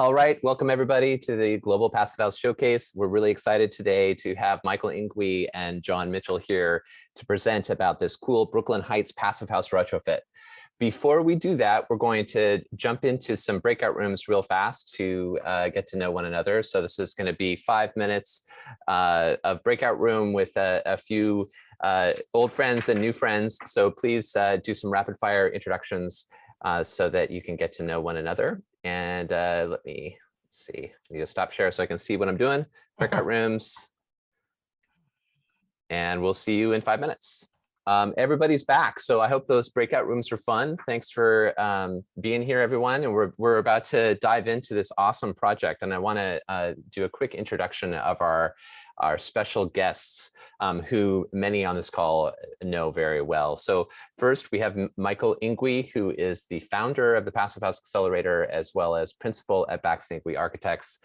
All right, welcome everybody to the Global Passive House Showcase. We're really excited today to have Michael Ingui and John Mitchell here to present about this cool Willow Heights Passive House retrofit. Before we do that, we're going to jump into some breakout rooms real fast to get to know one another. So this is going to be 5 minutes of breakout room with a few old friends and new friends. So please do some rapid fire introductions so that you can get to know one another. And let me see, I need to stop share so I can see what I'm doing. Breakout rooms. And we'll see you in 5 minutes. Everybody's back, so I hope those breakout rooms are fun. Thanks for being here, everyone. And we're about to dive into this awesome project. And I want to do a quick introduction of our special guests, who many on this call know very well. So first, we have Michael Ingui, who is the founder of the Passive House Accelerator, as well as principal at Baxt Ingwy Architects.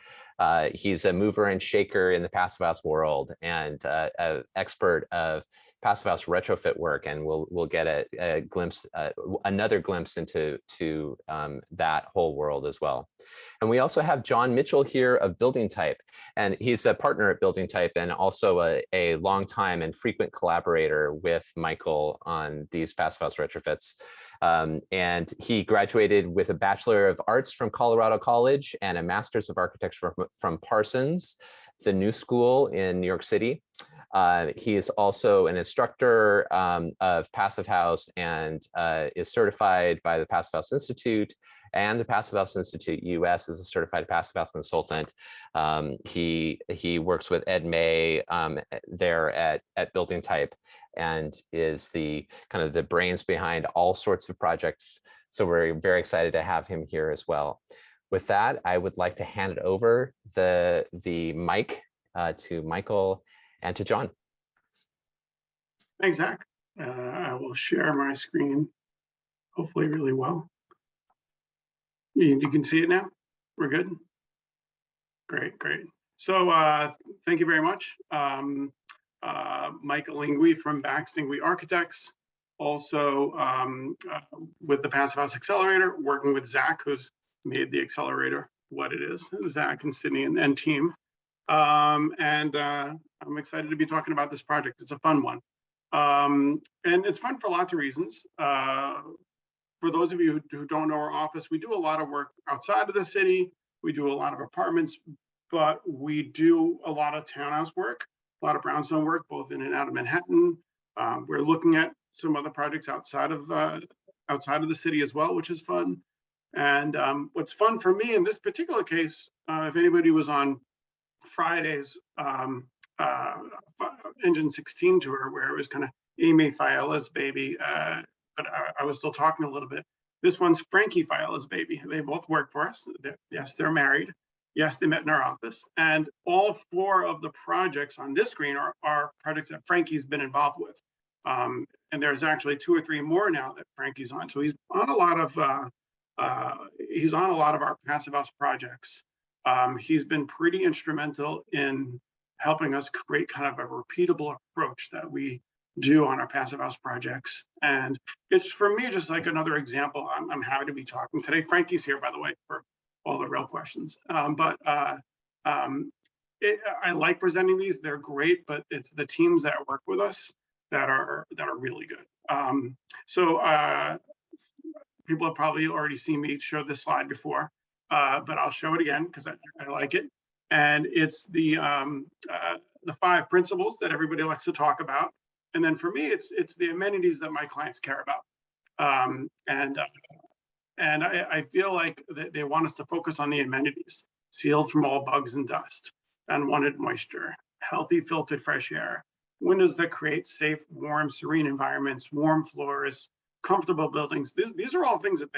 He's a mover and shaker in the passive house world and an expert of passive house retrofit work, and we'll get a glimpse, another glimpse into that whole world as well. And we also have John Mitchell here of Bldgtyp, and he's a partner at Bldgtyp and also a long-time and frequent collaborator with Michael on these passive house retrofits. And he graduated with a Bachelor of Arts from Colorado College and a Master's of Architecture from Parsons, the New School in New York City. He is also an instructor of Passive House and is certified by the Passive House Institute and the Passive House Institute US as a certified Passive House consultant. He works with Ed May there at Bldgtyp and is the kind of the brains behind all sorts of projects. So we're very excited to have him here as well. With that, I would like to hand it over the mic to Michael and to John. Thanks, Zach. I will share my screen, hopefully really well. You can see it now? We're good? Great, great. So thank you very much. Michael Ingui from Baxt Ingwy Architects, also with the Passive House Accelerator, working with Zach, who's made the accelerator what it is, Zach and Sydney and team. I'm excited to be talking about this project. It's a fun one. And it's fun for lots of reasons. For those of you who don't know our office, we do a lot of work outside of the city. We do a lot of apartments, but we do a lot of townhouse work, a lot of brownstone work, both in and out of Manhattan. We're looking at some other projects outside of the city as well, which is fun. And what's fun for me in this particular case, if anybody was on Friday's Engine 16 tour, where it was kind of Amy Fiala's baby, but I was still talking a little bit. This one's Frankie Fiala's baby. They both work for us. Yes, they're married. Yes, they met in our office. And all 4 of the projects on this screen are projects that Frankie's been involved with. And there's actually 2 or 3 more now that Frankie's on. So he's on a lot of our passive house projects. He's been pretty instrumental in helping us create kind of a repeatable approach that we do on our passive house projects. And it's, for me, just like another example. I'm happy to be talking today. Frankie's here, by the way, for all the real questions. I like presenting these. They're great, but it's the teams that work with us that are really good. People have probably already seen me show this slide before, but I'll show it again because I like it. And it's the 5 principles that everybody likes to talk about. And then for me, it's the amenities that my clients care about. And I feel like they want us to focus on the amenities: sealed from all bugs and dust, unwanted moisture, healthy filtered fresh air, windows that create safe, warm, serene environments, warm floors, comfortable buildings. These are all things that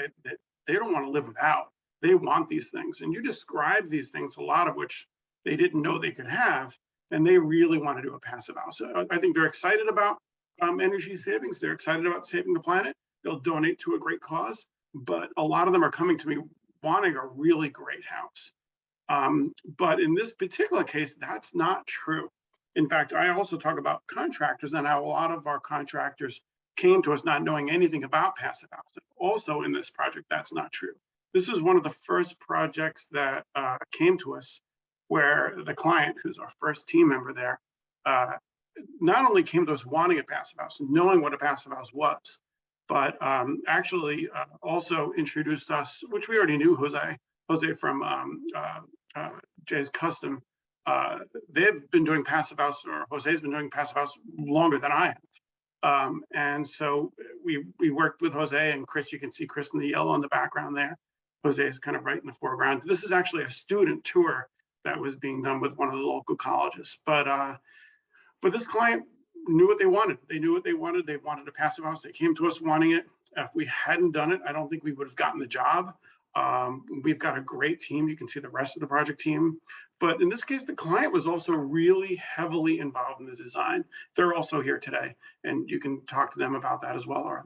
they don't want to live without. They want these things. And you describe these things, a lot of which they didn't know they could have, and they really want to do a passive house. So I think they're excited about energy savings. They're excited about saving the planet. They'll donate to a great cause, but a lot of them are coming to me wanting a really great house. But in this particular case, that's not true. In fact, I also talk about contractors and how a lot of our contractors came to us not knowing anything about passive house. Also in this project, that's not true. This is one of the first projects that came to us where the client, who's our first team member there, not only came to us wanting a passive house, knowing what a passive house was, but actually also introduced us, which we already knew Jose from Jay's Custom. They've been doing passive house, or Jose's been doing passive house longer than I have. And so we worked with Jose and Chris. You can see Chris in the yellow in the background there. Jose is kind of right in the foreground. This is actually a student tour that was being done with one of the local colleges. But this client knew what they wanted. They knew what they wanted. They wanted a passive house. They came to us wanting it. If we hadn't done it, I don't think we would have gotten the job. We've got a great team. You can see the rest of the project team. But in this case, the client was also really heavily involved in the design. They're also here today, and you can talk to them about that as well. Or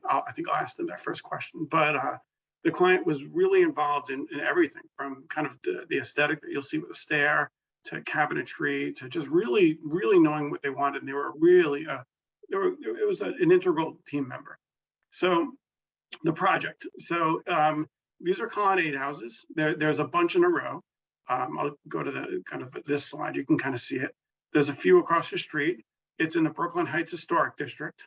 I think I'll ask them that first question. But the client was really involved in everything, from kind of the aesthetic that you'll see with the stair, to cabinetry, to just really knowing what they wanted. And they were really, it was an integral team member. So the project. So these are colonnade houses. There's a bunch in a row. I'll go to the kind of this slide. You can kind of see it. There's a few across the street. It's in the Brooklyn Heights Historic District.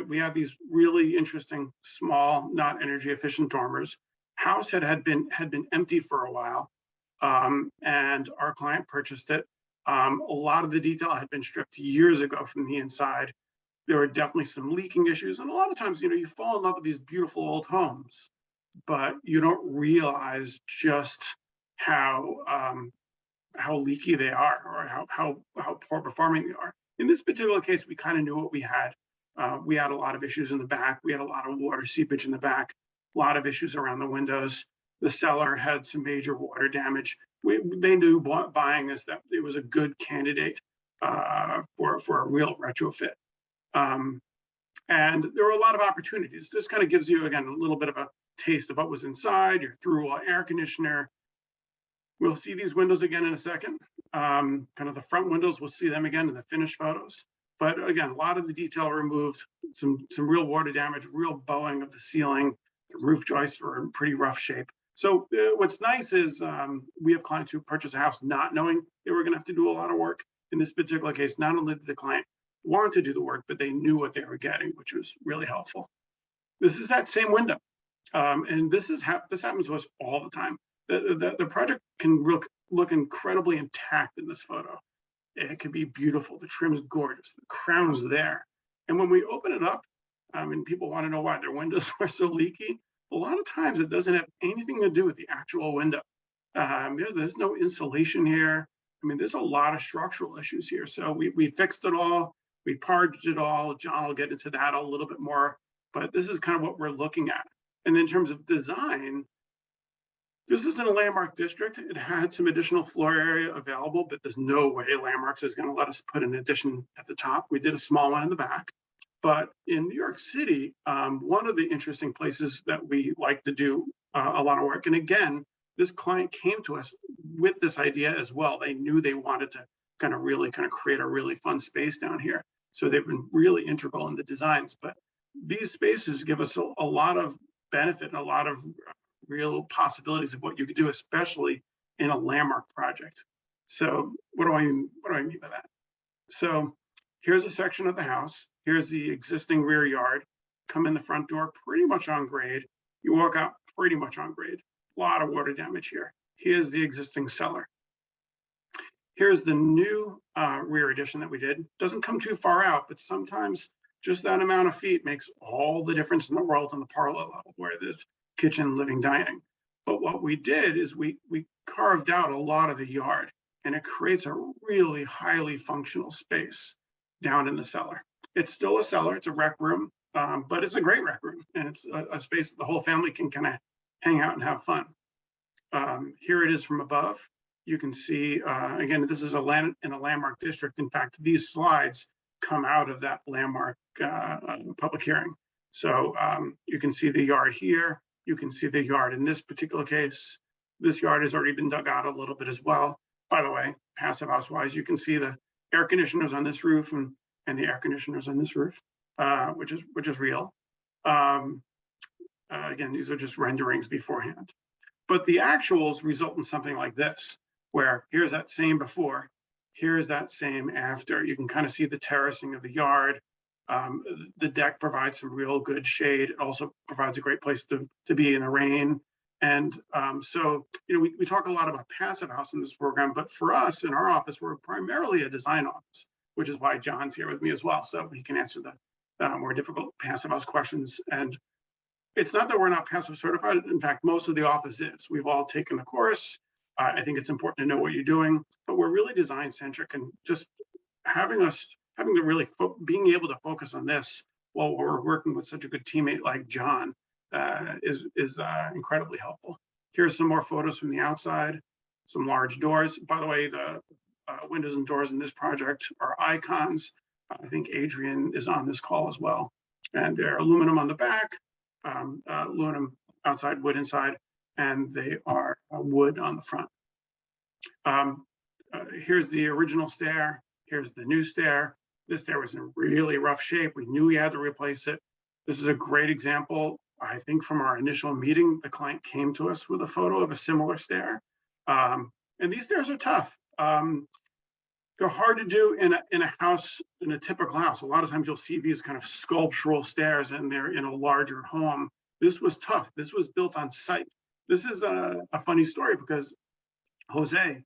We had these really interesting, small, not energy efficient dormers. House had been empty for a while, and our client purchased it. A lot of the detail had been stripped years ago from the inside. There were definitely some leaking issues, and a lot of times, you fall in love with these beautiful old homes, but you don't realize just how leaky they are, or how poor performing they are. In this particular case, we kind of knew what we had. We had a lot of issues in the back. We had a lot of water seepage in the back, a lot of issues around the windows. The cellar had some major water damage. They knew buying this that it was a good candidate for a real retrofit. And there were a lot of opportunities. This kind of gives you, again, a little bit of a taste of what was inside. Your through-wall air conditioner. We'll see these windows again in a second. Kind of the front windows, we'll see them again in the finished photos. But again, a lot of the detail removed, some real water damage, real bowing of the ceiling. The roof joists were in pretty rough shape. So what's nice is we have clients who purchase a house not knowing they were going to have to do a lot of work. In this particular case, not only did the client want to do the work, but they knew what they were getting, which was really helpful. This is that same window. And this happens to us all the time. The project can look incredibly intact in this photo. It can be beautiful. The trim's gorgeous. The crown's there. And when we open it up, and people want to know why their windows are so leaky, a lot of times it doesn't have anything to do with the actual window. There's no insulation here. I mean, there's a lot of structural issues here. So we fixed it all. We parged it all. John will get into that a little bit more. But this is kind of what we're looking at. And in terms of design, this is in a landmark district. It had some additional floor area available, but there's no way Landmarks is going to let us put an addition at the top. We did a small one in the back. But in New York City, one of the interesting places that we like to do a lot of work, and again, this client came to us with this idea as well. They knew they wanted to kind of create a really fun space down here. So they've been really integral in the designs. But these spaces give us a lot of benefit and a lot of real possibilities of what you could do, especially in a landmark project. So what do I mean by that? So here's a section of the house. Here's the existing rear yard. Come in the front door, pretty much on grade. You walk out pretty much on grade. A lot of water damage here. Here's the existing cellar. Here's the new rear addition that we did. Doesn't come too far out, but sometimes just that amount of feet makes all the difference in the world on the parlor level, where there's kitchen, living, dining. But what we did is we carved out a lot of the yard, and it creates a really highly functional space down in the cellar. It's still a cellar, it's a rec room, but it's a great rec room, and it's a space that the whole family can kind of hang out and have fun. Here it is from above. You can see, again, this is in a landmark district. In fact, these slides come out of that landmark public hearing. So you can see the yard here. You can see the yard in this particular case. This yard has already been dug out a little bit as well. By the way, passive house wise, you can see the air conditioners on this roof and the air conditioners on this roof, which is real. Again, these are just renderings beforehand. But the actuals result in something like this, where here's that same before, here's that same after. You can kind of see the terracing of the yard. The deck provides some real good shade. It also provides a great place to be in the rain. And so, we talk a lot about passive house in this program, but for us in our office, we're primarily a design office, which is why John's here with me as well. So he can answer the more difficult passive house questions. And it's not that we're not passive certified. In fact, most of the office is. We've all taken the course. I think it's important to know what you're doing, but we're really design centric, and just having to really being able to focus on this while we're working with such a good teammate like John is incredibly helpful. Here's some more photos from the outside, some large doors. By the way, the windows and doors in this project are icons. I think Adrian is on this call as well. And they're aluminum on the back, aluminum outside, wood inside, and they are wood on the front. Here's the original stair. Here's the new stair. This stair was in really rough shape. We knew we had to replace it. This is a great example. I think from our initial meeting, the client came to us with a photo of a similar stair. And these stairs are tough. They're hard to do in a house, in a typical house. A lot of times you'll see these kind of sculptural stairs and they're in a larger home. This was tough. This was built on site. This is a funny story because Jose,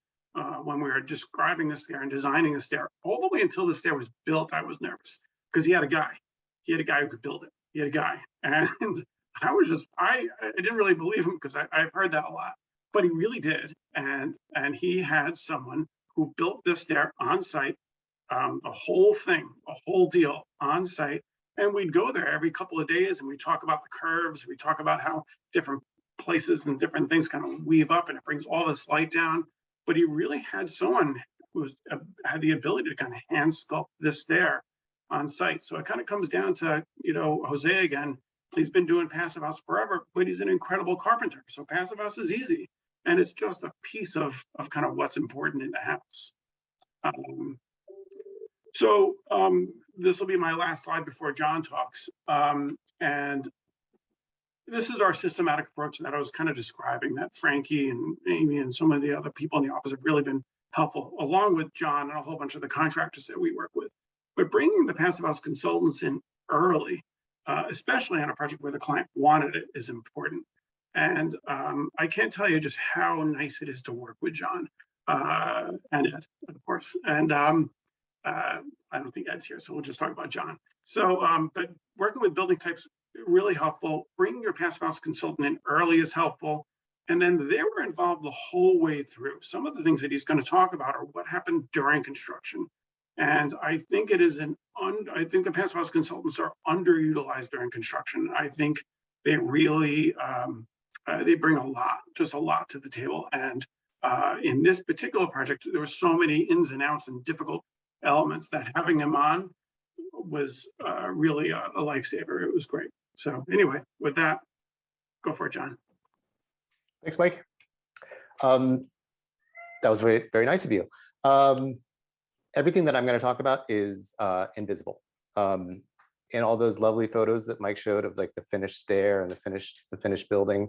when we were describing the stair and designing the stair, all the way until the stair was built, I was nervous because he had a guy. He had a guy who could build it. He had a guy. And I was just, I didn't really believe him because I've heard that a lot, but he really did. And he had someone who built this stair on site, the whole thing, a whole deal on site. And we'd go there every couple of days and we talk about the curves. We talk about how different places and different things kind of weave up and it brings all this light down. But he really had someone who had the ability to kind of hand sculpt this stair on site. So it kind of comes down to, Jose again. He's been doing passive house forever, but he's an incredible carpenter. So passive house is easy. And it's just a piece of kind of what's important in the house. This will be my last slide before John talks. And this is our systematic approach that I was kind of describing, that Frankie and Amy and some of the other people in the office have really been helpful, along with John and a whole bunch of the contractors that we work with. But bringing the passive house consultants in early, especially on a project where the client wanted it, is important. And I can't tell you just how nice it is to work with John and Ed, of course. And I don't think Ed's here, so we'll just talk about John. So, but working with Bldgtyp's really helpful. Bringing your passive house consultant in early is helpful. And then they were involved the whole way through. Some of the things that he's going to talk about are what happened during construction. And I think it is I think the passive house consultants are underutilized during construction. I think they really, they bring just a lot to the table. And in this particular project, there were so many ins and outs and difficult elements that having them on was really a lifesaver. It was great. So anyway, with that, go for it, John. Thanks, Mike. That was very, very nice of you. Everything that I'm going to talk about is invisible. In all those lovely photos that Mike showed of like the finished stair and the finished building,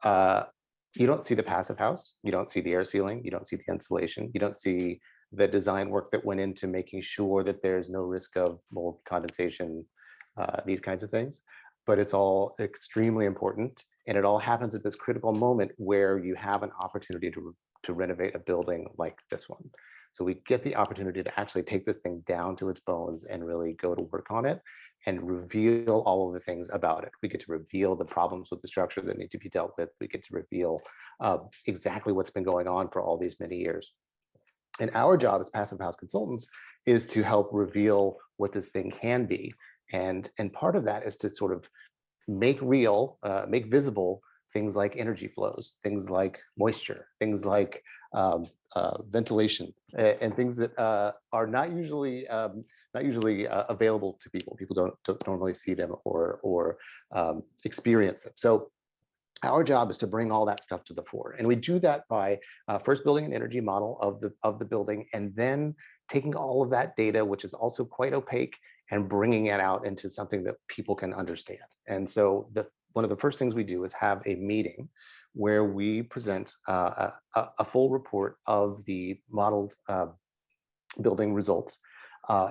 you don't see the passive house, you don't see the air sealing, you don't see the insulation, you don't see the design work that went into making sure that there's no risk of mold, condensation, these kinds of things. But it's all extremely important, and it all happens at this critical moment where you have an opportunity to renovate a building like this one. So we get the opportunity to actually take this thing down to its bones and really go to work on it and reveal all of the things about it. We get to reveal the problems with the structure that need to be dealt with. We get to reveal exactly what's been going on for all these many years. And our job as passive house consultants is to help reveal what this thing can be. And part of that is to sort of make real, make visible things like energy flows, things like moisture, things like ventilation, and things that are not usually available to people. People don't normally see them or experience them. So our job is to bring all that stuff to the fore, and we do that by first building an energy model of the building, and then taking all of that data, which is also quite opaque, and bringing it out into something that people can understand. And so one of the first things we do is have a meeting where we present a full report of the modeled building results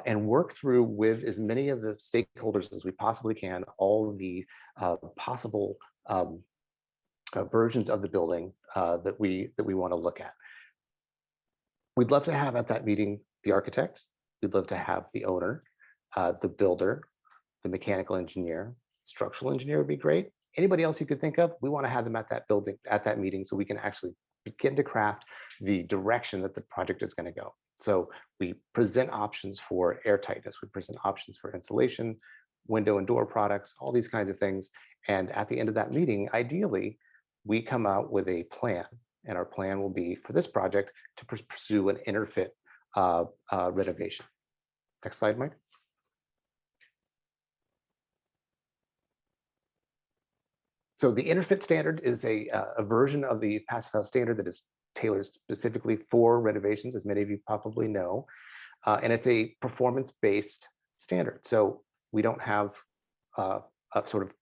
and work through with as many of the stakeholders as we possibly can, all of the possible versions of the building that we want to look at. We'd love to have at that meeting the architect, we'd love to have the owner, the builder, the mechanical engineer, structural engineer would be great. Anybody else you could think of, we want to have them at that building, at that meeting, so we can actually begin to craft the direction that the project is going to go. So we present options for airtightness, we present options for insulation, window and door products, all these kinds of things. And at the end of that meeting, ideally, we come out with a plan. And our plan will be for this project to pursue an interfit renovation. Next slide, Mike. So the interfit standard is a version of the Passive House standard that is tailored specifically for renovations, as many of you probably know. And it's a performance-based standard. So we don't have a sort of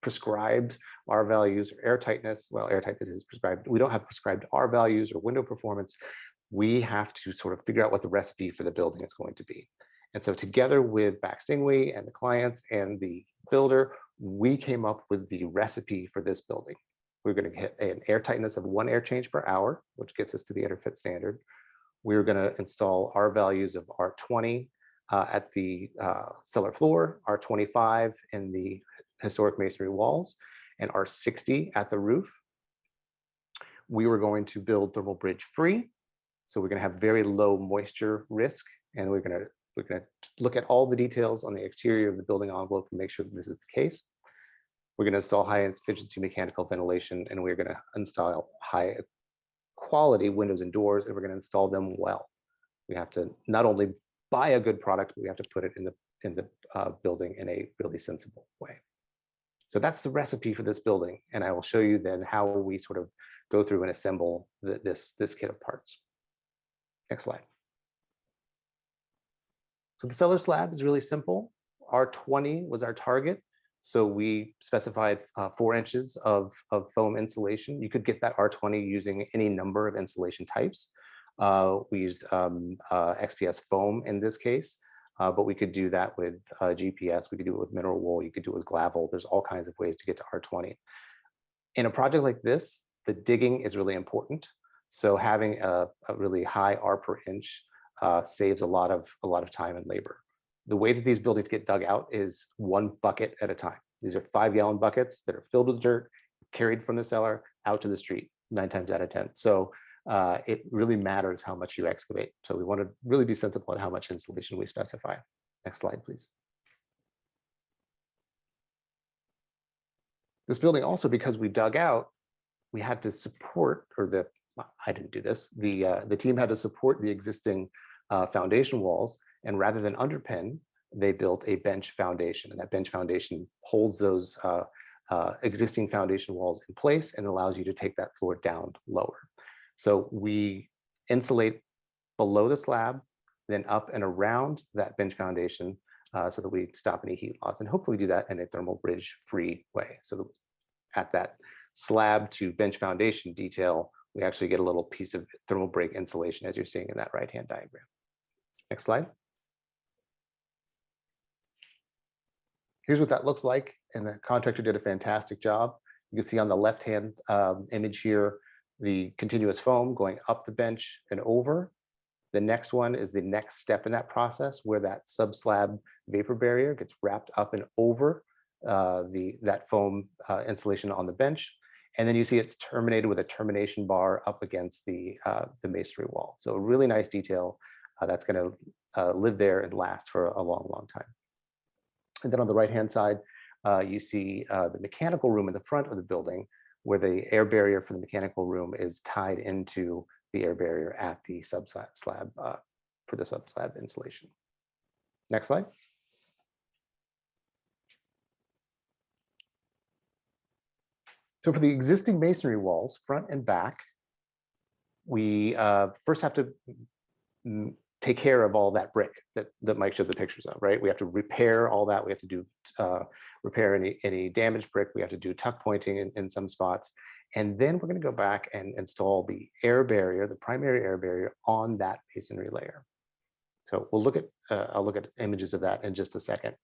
prescribed R values or air tightness. Well, air tightness is prescribed. We don't have prescribed R values or window performance. We have to sort of figure out what the recipe for the building is going to be. And so together with Baxt Ingui and the clients and the builder, we came up with the recipe for this building. We're going to hit an air tightness of 1 air change per hour, which gets us to the interfit standard. We're going to install R values of R20 at the cellar floor, R25 in the historic masonry walls, and R60 at the roof. We were going to build thermal bridge free. So we're going to have very low moisture risk, and we're going to look at all the details on the exterior of the building envelope and make sure that this is the case. We're going to install high efficiency mechanical ventilation, and we're going to install high quality windows and doors, and we're going to install them well. We have to not only buy a good product, but we have to put it in the building in a really sensible way. So that's the recipe for this building, and I will show you then how we sort of go through and assemble this kit of parts. Next slide. So the cellar slab is really simple. R20 was our target. So we specified 4 inches of foam insulation. You could get that R20 using any number of insulation types. We used XPS foam in this case, but we could do that with GPS. We could do it with mineral wool. You could do it with gravel. There's all kinds of ways to get to R20. In a project like this, the digging is really important. So having a really high R per inch saves a lot of time and labor. The way that these buildings get dug out is 1 bucket at a time. These are 5-gallon buckets that are filled with dirt, carried from the cellar out to the street 9 times out of 10. So it really matters how much you excavate. So we want to really be sensible at how much insulation we specify. Next slide, please. This building also, because we dug out, we had to support, or I didn't do this, the team had to support the existing foundation walls, and rather than underpin, they built a bench foundation, and that bench foundation holds those existing foundation walls in place and allows you to take that floor down lower. So we insulate below the slab, then up and around that bench foundation so that we stop any heat loss, and hopefully do that in a thermal bridge free way. So at that slab to bench foundation detail, we actually get a little piece of thermal break insulation, as you're seeing in that right-hand diagram. Next slide. Here's what that looks like, and the contractor did a fantastic job. You can see on the left-hand image here, the continuous foam going up the bench and over. The next one is the next step in that process, where that sub-slab vapor barrier gets wrapped up and over that foam insulation on the bench. And then you see it's terminated with a termination bar up against the masonry wall. So a really nice detail that's going to live there and last for a long, long time. And then on the right-hand side, you see the mechanical room in the front of the building, where the air barrier for the mechanical room is tied into the air barrier at the sub-slab for the sub-slab insulation. Next slide. So for the existing masonry walls, front and back, we first have to take care of all that brick that Mike showed the pictures of, right? We have to repair all that. We have to do repair any damaged brick. We have to do tuck pointing in some spots. And then we're going to go back and install the air barrier, the primary air barrier on that masonry layer. So we'll look at, I'll look at images of that in just a second.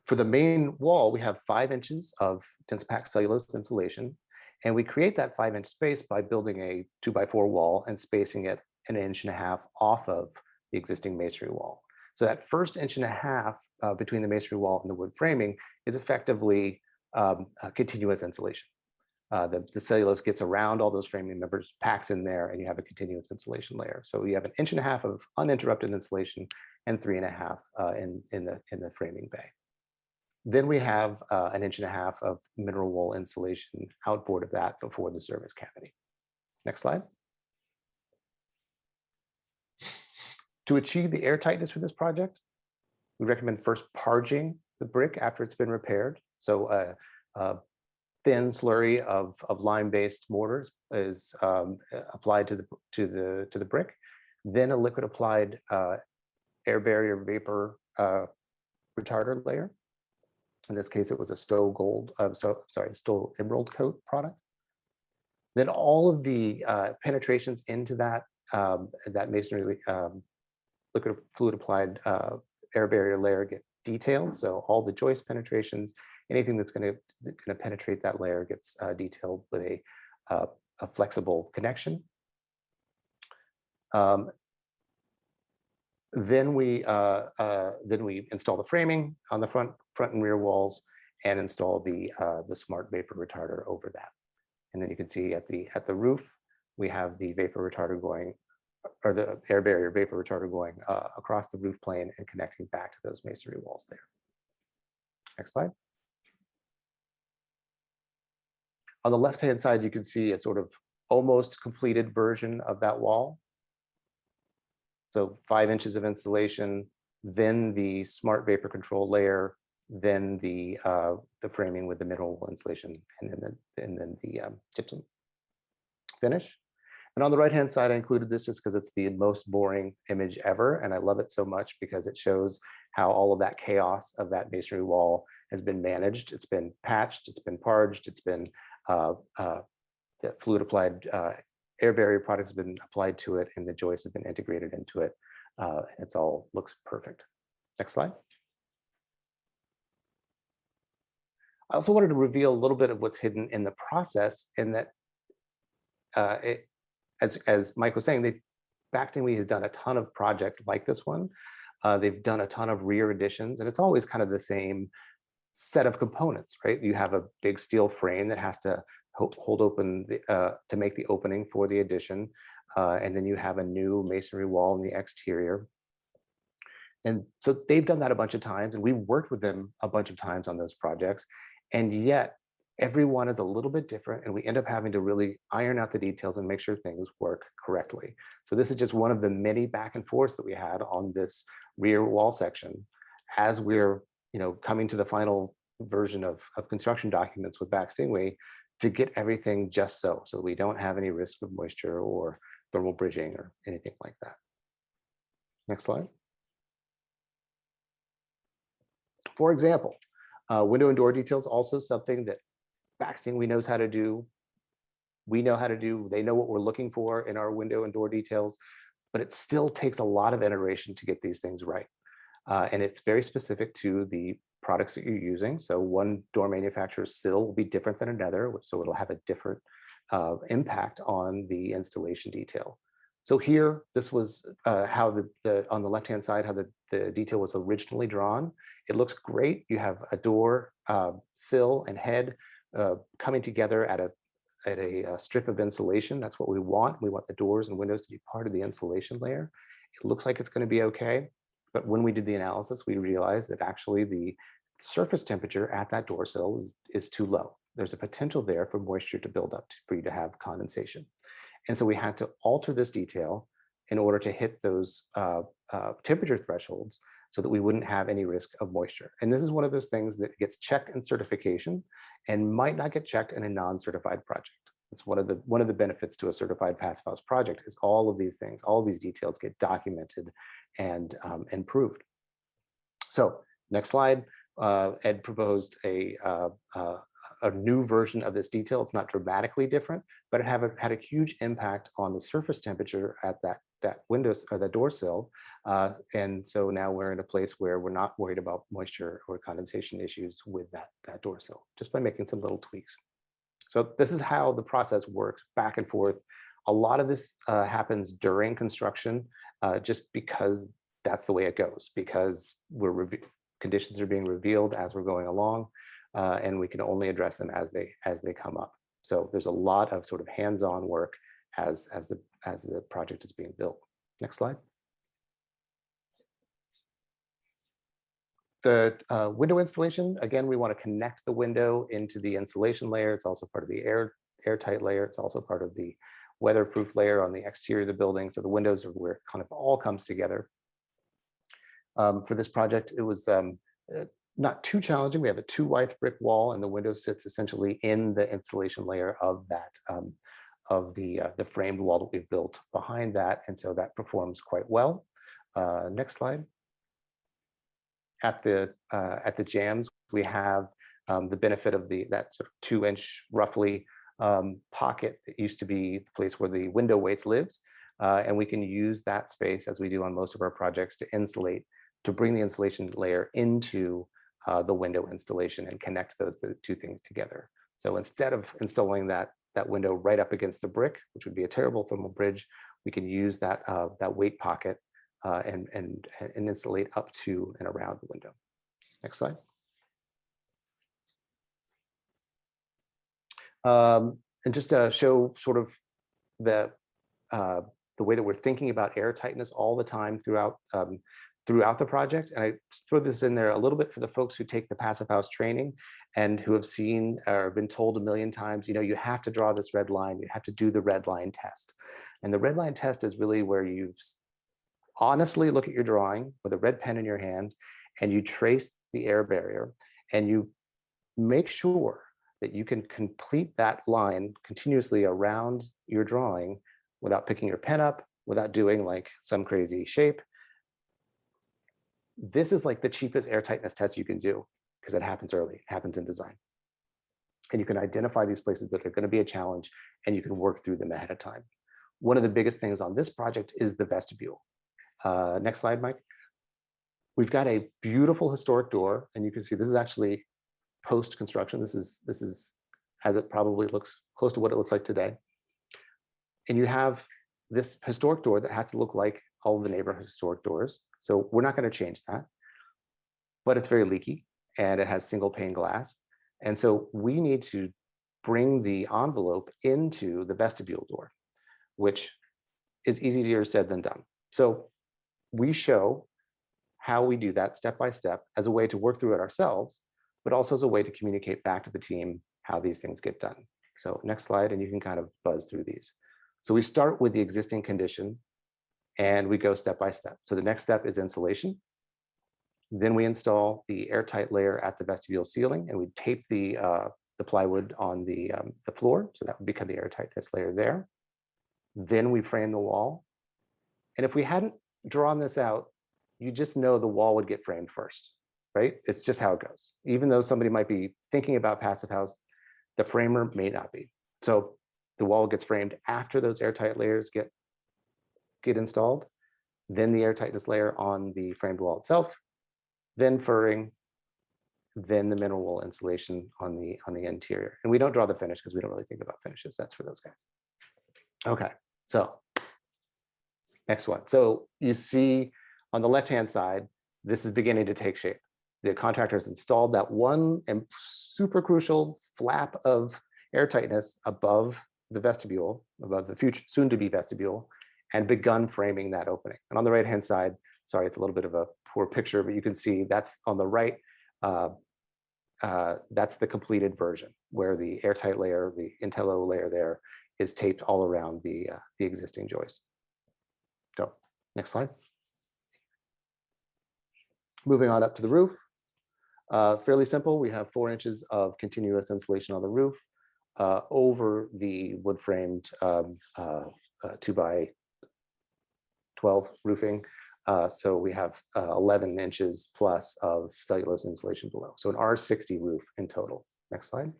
For the main wall, we have 5 inches of dense packed cellulose insulation, and we create that 5-inch space by building a 2x4 wall and spacing it 1.5 inches off of the existing masonry wall. So that first 1.5 inches between the masonry wall and the wood framing is effectively a continuous insulation. The cellulose gets around all those framing members, packs in there, and you have a continuous insulation layer. So you have 1.5 inches of uninterrupted insulation and 3.5 in the framing bay. Then we have 1.5 inches of mineral wool insulation outboard of that before the service cavity. Next slide. To achieve the air tightness for this project, we recommend first parging the brick after it's been repaired. So a thin slurry of lime-based mortars is applied to the brick. Then a liquid applied air barrier vapor retarder layer. In this case, it was a Stowe Emerald Coat product. Then all of the penetrations into that masonry liquid fluid applied air barrier layer get detailed. So all the joist penetrations, anything that's going to penetrate that layer gets detailed with a flexible connection. Then we install the framing on the front and rear walls and install the smart vapor retarder over that. And then you can see at the roof, we have the vapor retarder going, or the air barrier vapor retarder going across the roof plane and connecting back to those masonry walls there. Next slide. On the left-hand side, you can see a sort of almost completed version of that wall. So 5 inches of insulation, then the smart vapor control layer, then the framing with the mineral wool insulation, and then the gypsum finish. And on the right-hand side, I included this just because it's the most boring image ever, and I love it so much because it shows how all of that chaos of that masonry wall has been managed. It's been patched, it's been parged, it's been the fluid applied air barrier products have been applied to it, and the joists have been integrated into it. It's all looks perfect. Next slide. I also wanted to reveal a little bit of what's hidden in the process, in that, as Mike was saying, Baxt Ingwy has done a ton of projects like this one. They've done a ton of rear additions, and it's always kind of the same set of components, right? You have a big steel frame that has to hold open to make the opening for the addition, and then you have a new masonry wall in the exterior. And so they've done that a bunch of times, and we've worked with them a bunch of times on those projects, and yet every one is a little bit different, and we end up having to really iron out the details and make sure things work correctly. So this is just one of the many back and forths that we had on this rear wall section as we're coming to the final version of construction documents with Baxt Ingwy, to get everything just so we don't have any risk of moisture or thermal bridging or anything like that. Next slide. For example, window and door details, also something that Baxt Ingwy knows how to do. We know how to do. They know what we're looking for in our window and door details, but it still takes a lot of iteration to get these things right. And it's very specific to the products that you're using. So one door manufacturer's sill will be different than another, so it'll have a different impact on the installation detail. So here, this was how on the left-hand side, how the detail was originally drawn. It looks great. You have a door, sill, and head coming together at a strip of insulation. That's what we want. We want the doors and windows to be part of the insulation layer. It looks like it's going to be okay. But when we did the analysis, we realized that actually the surface temperature at that door sill is too low. There's a potential there for moisture to build up for you to have condensation. And so we had to alter this detail in order to hit those temperature thresholds so that we wouldn't have any risk of moisture. And this is one of those things that gets checked in certification and might not get checked in a non-certified project. It's one of the benefits to a certified passive house project is all of these things, all of these details get documented and proved. So next slide. Ed proposed a new version of this detail. It's not dramatically different, but it had a huge impact on the surface temperature at that windows or the door sill. And so now we're in a place where we're not worried about moisture or condensation issues with that door sill, just by making some little tweaks. So this is how the process works back and forth. A lot of this happens during construction, just because that's the way it goes, because conditions are being revealed as we're going along, and we can only address them as they come up. So there's a lot of sort of hands-on work as the project is being built. Next slide. The window installation, again, we want to connect the window into the insulation layer. It's also part of the airtight layer. It's also part of the weatherproof layer on the exterior of the building. So the windows are where it kind of all comes together. For this project, it was not too challenging. We have a 2-wide brick wall, and the window sits essentially in the insulation layer of that of the framed wall that we've built behind that, and so that performs quite well. Next slide. At the jambs, we have the benefit of that sort of 2-inch roughly pocket that used to be the place where the window weights lived, and we can use that space, as we do on most of our projects, to bring the insulation layer into the window installation and connect the two things together. So instead of installing that window right up against the brick, which would be a terrible thermal bridge, we can use that weight pocket and insulate up to and around the window. Next slide. And just to show sort of the way that we're thinking about air tightness all the time throughout the project. And I throw this in there a little bit for the folks who take the Passive House training and who have seen or been told a million times, you have to draw this red line, you have to do the red line test. And the red line test is really where you honestly look at your drawing with a red pen in your hand, and you trace the air barrier, and you make sure that you can complete that line continuously around your drawing without picking your pen up, without doing like some crazy shape. This is like the cheapest air tightness test you can do, because it happens early, it happens in design. And you can identify these places that are going to be a challenge, and you can work through them ahead of time. One of the biggest things on this project is the vestibule. Next slide, Mike. We've got a beautiful historic door, and you can see this is actually post-construction. This is as it probably looks close to what it looks like today. And you have this historic door that has to look like all of the neighborhood historic doors. So we're not going to change that, but it's very leaky and it has single pane glass. And so we need to bring the envelope into the vestibule door, which is easier said than done. So we show how we do that step by step as a way to work through it ourselves, but also as a way to communicate back to the team how these things get done. So next slide, and you can kind of buzz through these. So we start with the existing condition and we go step by step. So the next step is insulation. Then we install the airtight layer at the vestibule ceiling, and we tape the plywood on the floor. So that would become the airtightness layer there. Then we frame the wall. And if we hadn't drawn this out, you just know the wall would get framed first, right? It's just how it goes. Even though somebody might be thinking about Passive House, the framer may not be. So the wall gets framed after those airtight layers get installed, then the airtightness layer on the framed wall itself, then furring, then the mineral wool insulation on the interior. And we don't draw the finish because we don't really think about finishes. That's for those guys. Okay, so next one. So you see on the left-hand side, this is beginning to take shape. The contractor has installed that one and super crucial flap of airtightness above the vestibule, above the future soon-to-be vestibule, and begun framing that opening. And on the right-hand side, sorry, it's a little bit of a poor picture, but you can see that's on the right. That's the completed version where the airtight layer, the Intello layer there, is taped all around the existing joist. So next slide. Moving on up to the roof. Fairly simple. We have 4 inches of continuous insulation on the roof over the wood framed 2x12 roofing. So we have 11 inches plus of cellulose insulation below. So an R60 roof in total. Next slide.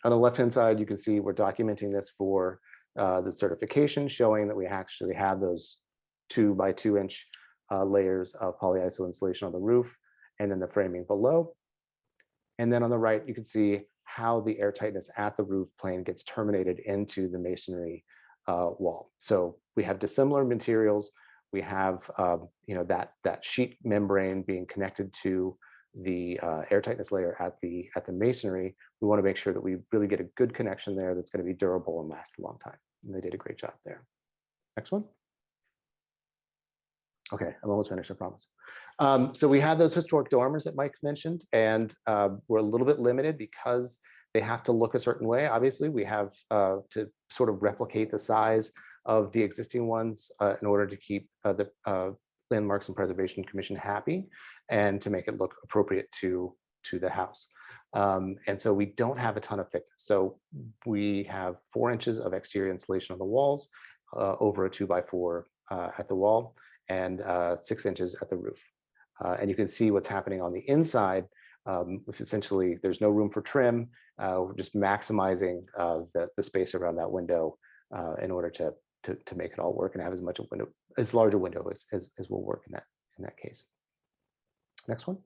On the left-hand side, you can see we're documenting this for the certification, showing that we actually have those 2 by 2 inch layers of polyiso insulation on the roof, and then the framing below. And then on the right, you can see how the air tightness at the roof plane gets terminated into the masonry wall. So we have dissimilar materials. We have that sheet membrane being connected to the air tightness layer at the masonry. We want to make sure that we really get a good connection there that's going to be durable and last a long time. And they did a great job there. Next one. Okay, I'm almost finished, I promise. So we had those historic dormers that Mike mentioned, and we're a little bit limited because they have to look a certain way. Obviously, we have to sort of replicate the size of the existing ones in order to keep the Landmarks and Preservation Commission happy and to make it look appropriate to the house. And so we don't have a ton of thickness. So we have 4 inches of exterior insulation on the walls, over a 2 by 4 at the wall, and 6 inches at the roof. And you can see what's happening on the inside, which essentially there's no room for trim. We're just maximizing the space around that window in order to make it all work and have as large a window as will work in that case. Next one.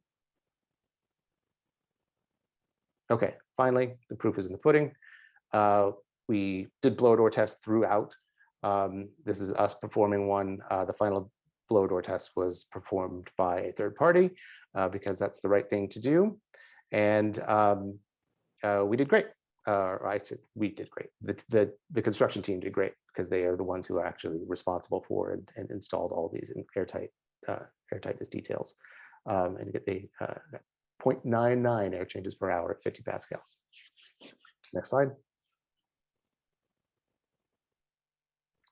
Okay, finally, the proof is in the pudding. We did blower door tests throughout. This is us performing one. The final blower door test was performed by a third party because that's the right thing to do. And we did great. I said we did great. The construction team did great because they are the ones who are actually responsible for and installed all these airtightness details. And you get the 0.99 air changes per hour at 50 pascals. Next slide.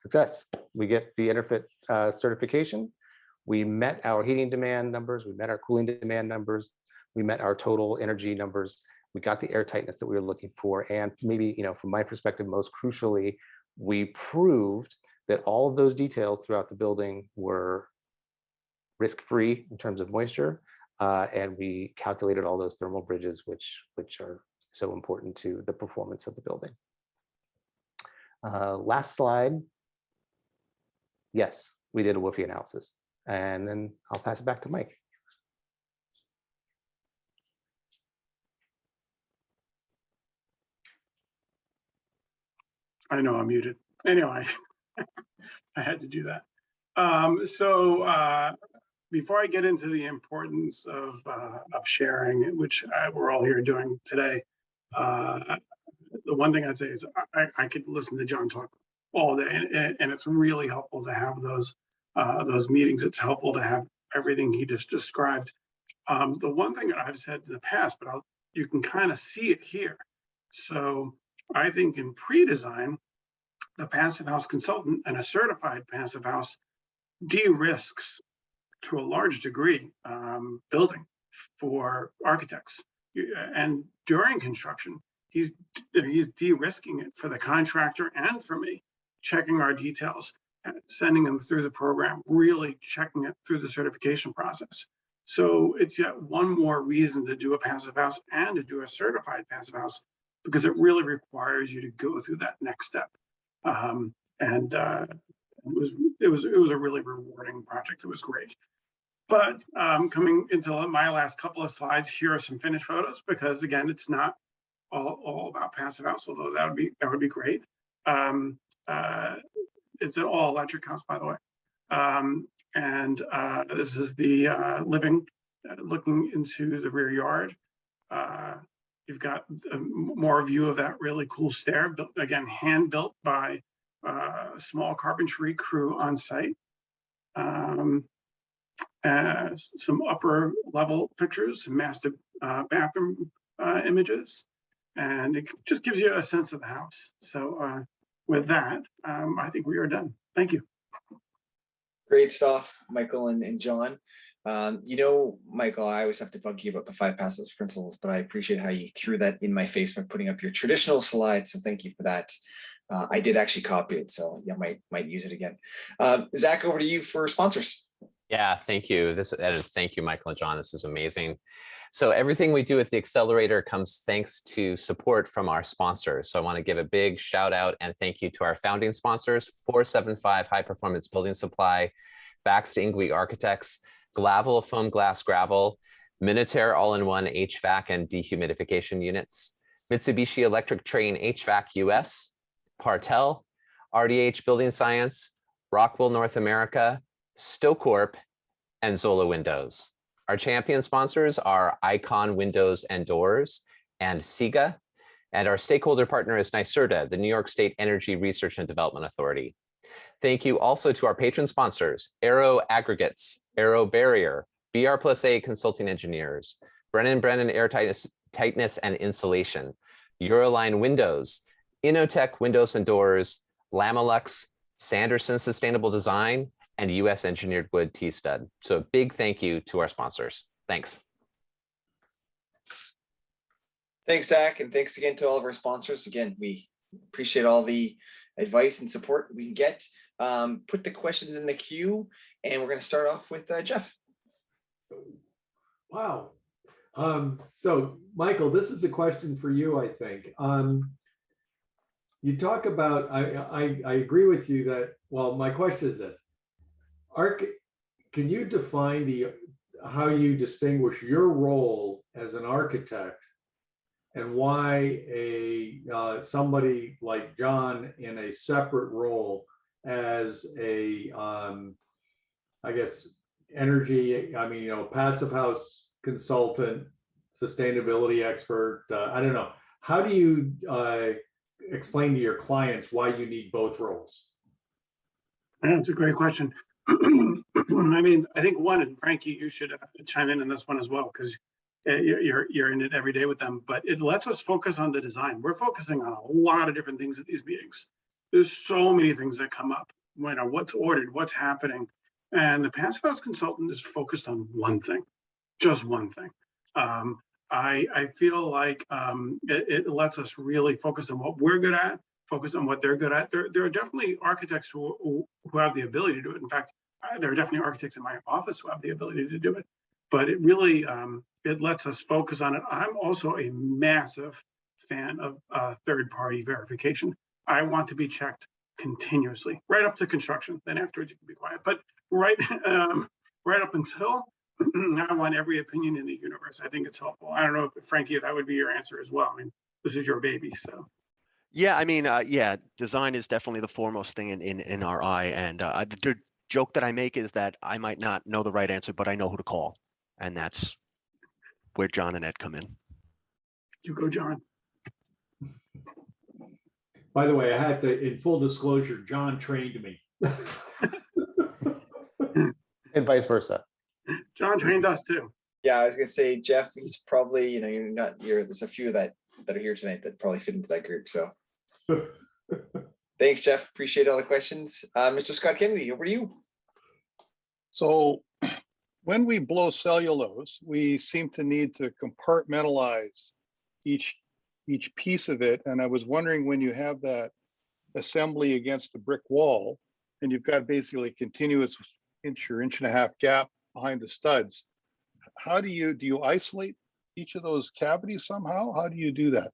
Success. We get the Interfit certification. We met our heating demand numbers. We met our cooling demand numbers. We met our total energy numbers. We got the air tightness that we were looking for. And maybe, from my perspective, most crucially, we proved that all of those details throughout the building were risk-free in terms of moisture. And we calculated all those thermal bridges, which are so important to the performance of the building. Last slide. Yes, we did a WUFI analysis. And then I'll pass it back to Mike. I know I'm muted. Anyway, I had to do that. Before I get into the importance of sharing, which we're all here doing today, the one thing I'd say is I could listen to John talk all day, and it's really helpful to have those meetings. It's helpful to have everything he just described. The one thing I've said in the past, but you can kind of see it here. So I think in pre-design, the passive house consultant and a certified passive house de-risks to a large degree building for architects. And during construction, he's de-risking it for the contractor and for me, checking our details, sending them through the program, really checking it through the certification process. So it's yet one more reason to do a passive house and to do a certified passive house, because it really requires you to go through that next step. It was a really rewarding project. It was great. But coming into my last couple of slides, here are some finished photos, because again, it's not all about passive house, although that would be great. It's an all electric house, by the way. This is the living, looking into the rear yard. You've got more view of that really cool stair, built, again, hand built by a small carpentry crew on site. Some upper level pictures, some master bathroom images, and it just gives you a sense of the house. So with that, I think we are done. Thank you. Great stuff, Michael and John. Michael, I always have to bug you about the 5 passive principles, but I appreciate how you threw that in my face by putting up your traditional slides. So thank you for that. I did actually copy it, so yeah, might use it again. Zach, over to you for sponsors. Yeah, thank you. Thank you, Michael and John. This is amazing. So everything we do at the Accelerator comes thanks to support from our sponsors. So I want to give a big shout out and thank you to our founding sponsors, 475 High Performance Building Supply, Baxt Ingui Architects, Glavel Foam Glass Gravel, Minotaur All-in-One HVAC and Dehumidification Units, Mitsubishi Electric Train HVAC US, Partel, RDH Building Science, Rockwell North America, Stocorp, and Zola Windows. Our champion sponsors are Icon Windows and Doors and SIGA, and our stakeholder partner is NYSERDA, the New York State Energy Research and Development Authority. Thank you also to our patron sponsors, Aero Aggregates, Aero Barrier, BR+A Consulting Engineers, Brennan Air Tightness and Insulation, Euroline Windows, Innotech Windows and Doors, Lamelux, Sanderson Sustainable Design, and US Engineered Wood T-Stud. So a big thank you to our sponsors. Thanks. Thanks, Zach, and thanks again to all of our sponsors. Again, we appreciate all the advice and support we can get. Put the questions in the queue, and we're going to start off with Jeff. Wow. So Michael, this is a question for you, I think. You talk about, I agree with you that, well, my question is this. Can you define how you distinguish your role as an architect and why somebody like John in a separate role as a, I guess, passive house consultant, sustainability expert, I don't know. How do you explain to your clients why you need both roles? That's a great question. I mean, I think one, and Frankie, you should chime in this one as well, because you're in it every day with them, but it lets us focus on the design. We're focusing on a lot of different things at these meetings. There's so many things that come up. What's ordered, what's happening. And the passive house consultant is focused on one thing, just one thing. I feel like it lets us really focus on what we're good at, focus on what they're good at. There are definitely architects who have the ability to do it. In fact, there are definitely architects in my office who have the ability to do it. But it really, it lets us focus on it. I'm also a massive fan of third-party verification. I want to be checked continuously, right up to construction. Then afterwards you can be quiet. But right up until I want every opinion in the universe. I think it's helpful. I don't know if Frankie, that would be your answer as well. I mean, this is your baby, so. Yeah, I mean, yeah, design is definitely the foremost thing in our eye. And the joke that I make is that I might not know the right answer, but I know who to call. And that's where John and Ed come in. You go, John. By the way, I had to, in full disclosure, John trained me. And vice versa. John trained us too. Yeah, I was gonna say, Jeff, he's probably, there's a few that are here tonight that probably fit into that group. So thanks, Jeff. Appreciate all the questions. Mr. Scott Kennedy, over to you. So when we blow cellulose, we seem to need to compartmentalize each piece of it. And I was wondering, when you have that assembly against the brick wall, and you've got basically a continuous inch or inch and a half gap behind the studs, how do you isolate each of those cavities somehow? How do you do that?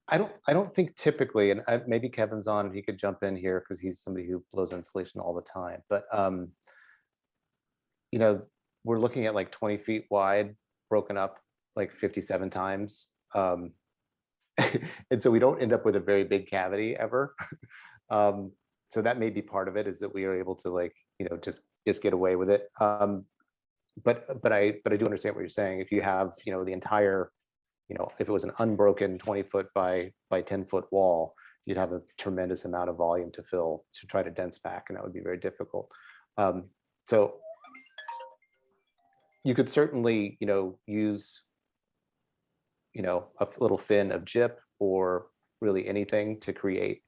I don't think typically, and maybe Kevin's on, he could jump in here because he's somebody who blows insulation all the time. But we're looking at like 20 feet wide, broken up like 57 times. And so we don't end up with a very big cavity ever. So that may be part of it, is that we are able to just get away with it. But I do understand what you're saying. If you have, the entire, if it was an unbroken 20-foot by 10-foot wall, you'd have a tremendous amount of volume to fill to try to dense pack, and that would be very difficult. So you could certainly, use, a little fin of gyp or really anything to create,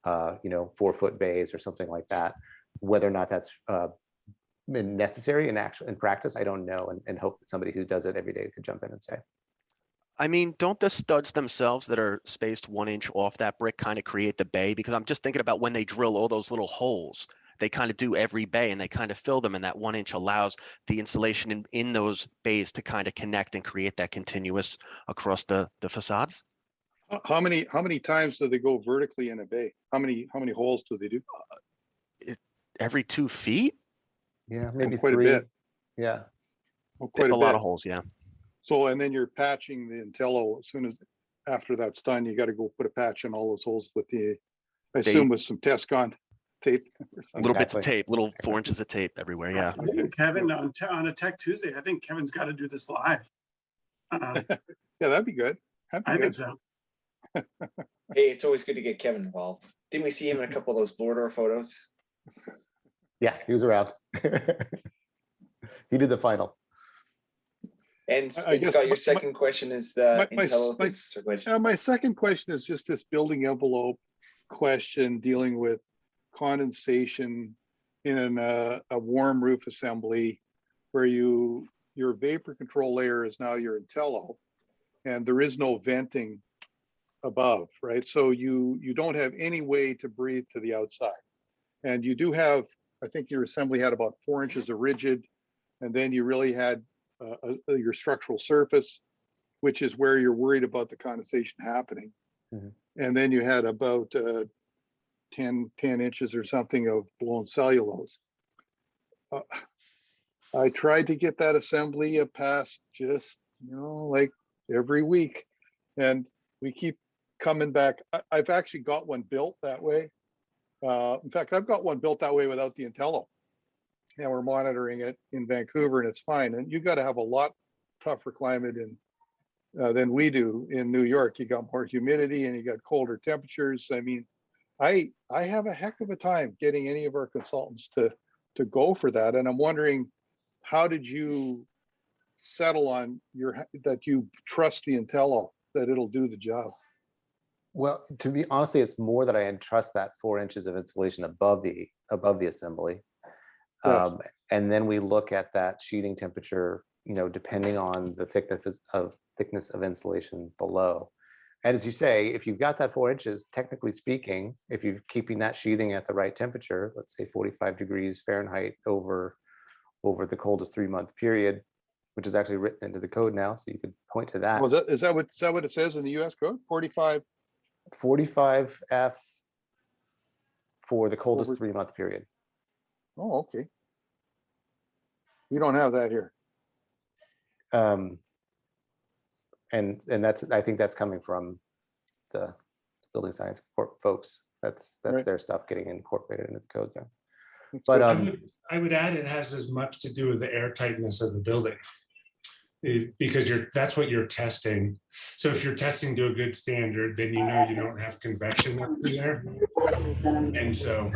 4-foot bays or something like that. Whether or not that's necessary in practice, I don't know, and hope that somebody who does it every day could jump in and say. I mean, don't the studs themselves that are spaced 1 inch off that brick kind of create the bay? Because I'm just thinking about when they drill all those little holes, they kind of do every bay and they kind of fill them, and that 1 inch allows the insulation in those bays to kind of connect and create that continuous across the facades. How many times do they go vertically in a bay? How many holes do they do? Every 2 feet? Yeah, maybe quite a 3. bit. Yeah. Oh, quite It's a a lot bit. of holes, yeah. So, and then you're patching the Intello as soon as after that's done, you got to go put a patch in all those holes with the, I assume with some Tescon tape or something. Little bits of Exactly. tape, little 4 inches of tape everywhere, yeah. I think Kevin on a Tech Tuesday, I think Kevin's got to do this live. Yeah, that'd be good. I think so. Hey, it's always good to get Kevin involved. Didn't we see him in a couple of those border photos? Yeah, he was around. He did the final. And I guess Scott, your second question is the my Intello thing. So go ahead. my second question is just this building envelope question dealing with condensation in a warm roof assembly where your vapor control layer is now your Intello and there is no venting above, right? So you don't have any way to breathe to the outside. And you do have, I think your assembly had about 4 inches of rigid, and then you really had your structural surface, which is where you're worried about the condensation happening. Mhm. And then you had about 10 inches or something of blown cellulose. I tried to get that assembly passed just, like every week. And we keep coming back. I've actually got one built that way. In fact, I've got one built that way without the Intello. And we're monitoring it in Vancouver and it's fine. And you got to have a lot tougher climate than we do in New York. You got more humidity and you got colder temperatures. I mean, I have a heck of a time getting any of our consultants to go for that. And I'm wondering, how did you settle on that you trust the Intello that it'll do the job? Well, to be honestly, it's more that I entrust that 4 inches of insulation above the assembly. Yes. And then we look at that sheathing temperature, depending on the thickness of insulation below. And as you say, if you've got that 4 inches, technically speaking, if you're keeping that sheathing at the right temperature, let's say 45 degrees Fahrenheit over the coldest 3-month period, which is actually written into the code now, so you could point to that. Well, is that what it says in the US code? 45 F for the coldest 3-month period. Oh, okay. We don't have that here. And that's, I think that's coming from the building science folks. That's Right. their stuff getting incorporated into the code there. That's But good. I would add it has as much to do with the air tightness of the building. Because that's what you're testing. So if you're testing to a good standard, then you don't have convection up through there. And so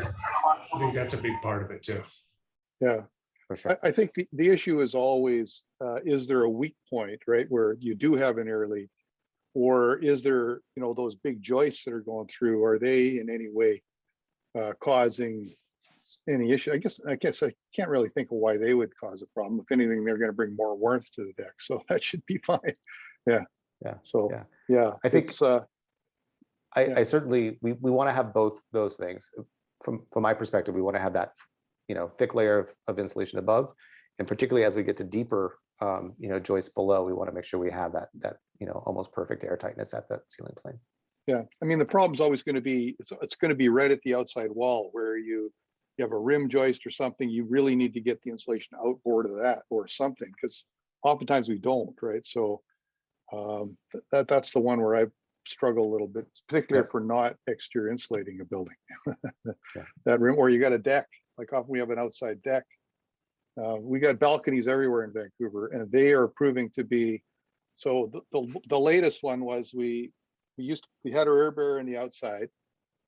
I think that's a big part of it too. Yeah, for sure. I think the issue is always, is there a weak point, right, where you do have an air leak? Or is there, those big joists that are going through, are they in any way causing any issue? I guess I can't really think of why they would cause a problem. If anything, they're going to bring more warmth to the deck, so that should be fine. Yeah. So yeah, I think yeah. I certainly we want to have both those things. From my perspective, we want to have that thick layer of insulation above, and particularly as we get to deeper joists below, we want to make sure we have that almost perfect air tightness at that ceiling plane. Yeah, I mean the problem's always going to be it's going to be right at the outside wall where you have a rim joist or something. You really need to get the insulation outboard of that or something, because oftentimes we don't, right? So that's the one where I struggle a little bit, particularly if we're not exterior insulating a building. That rim, or you got a deck, like often we have an outside deck. We got balconies everywhere in Vancouver, and they are proving to be, so the latest one was we had our air barrier on the outside,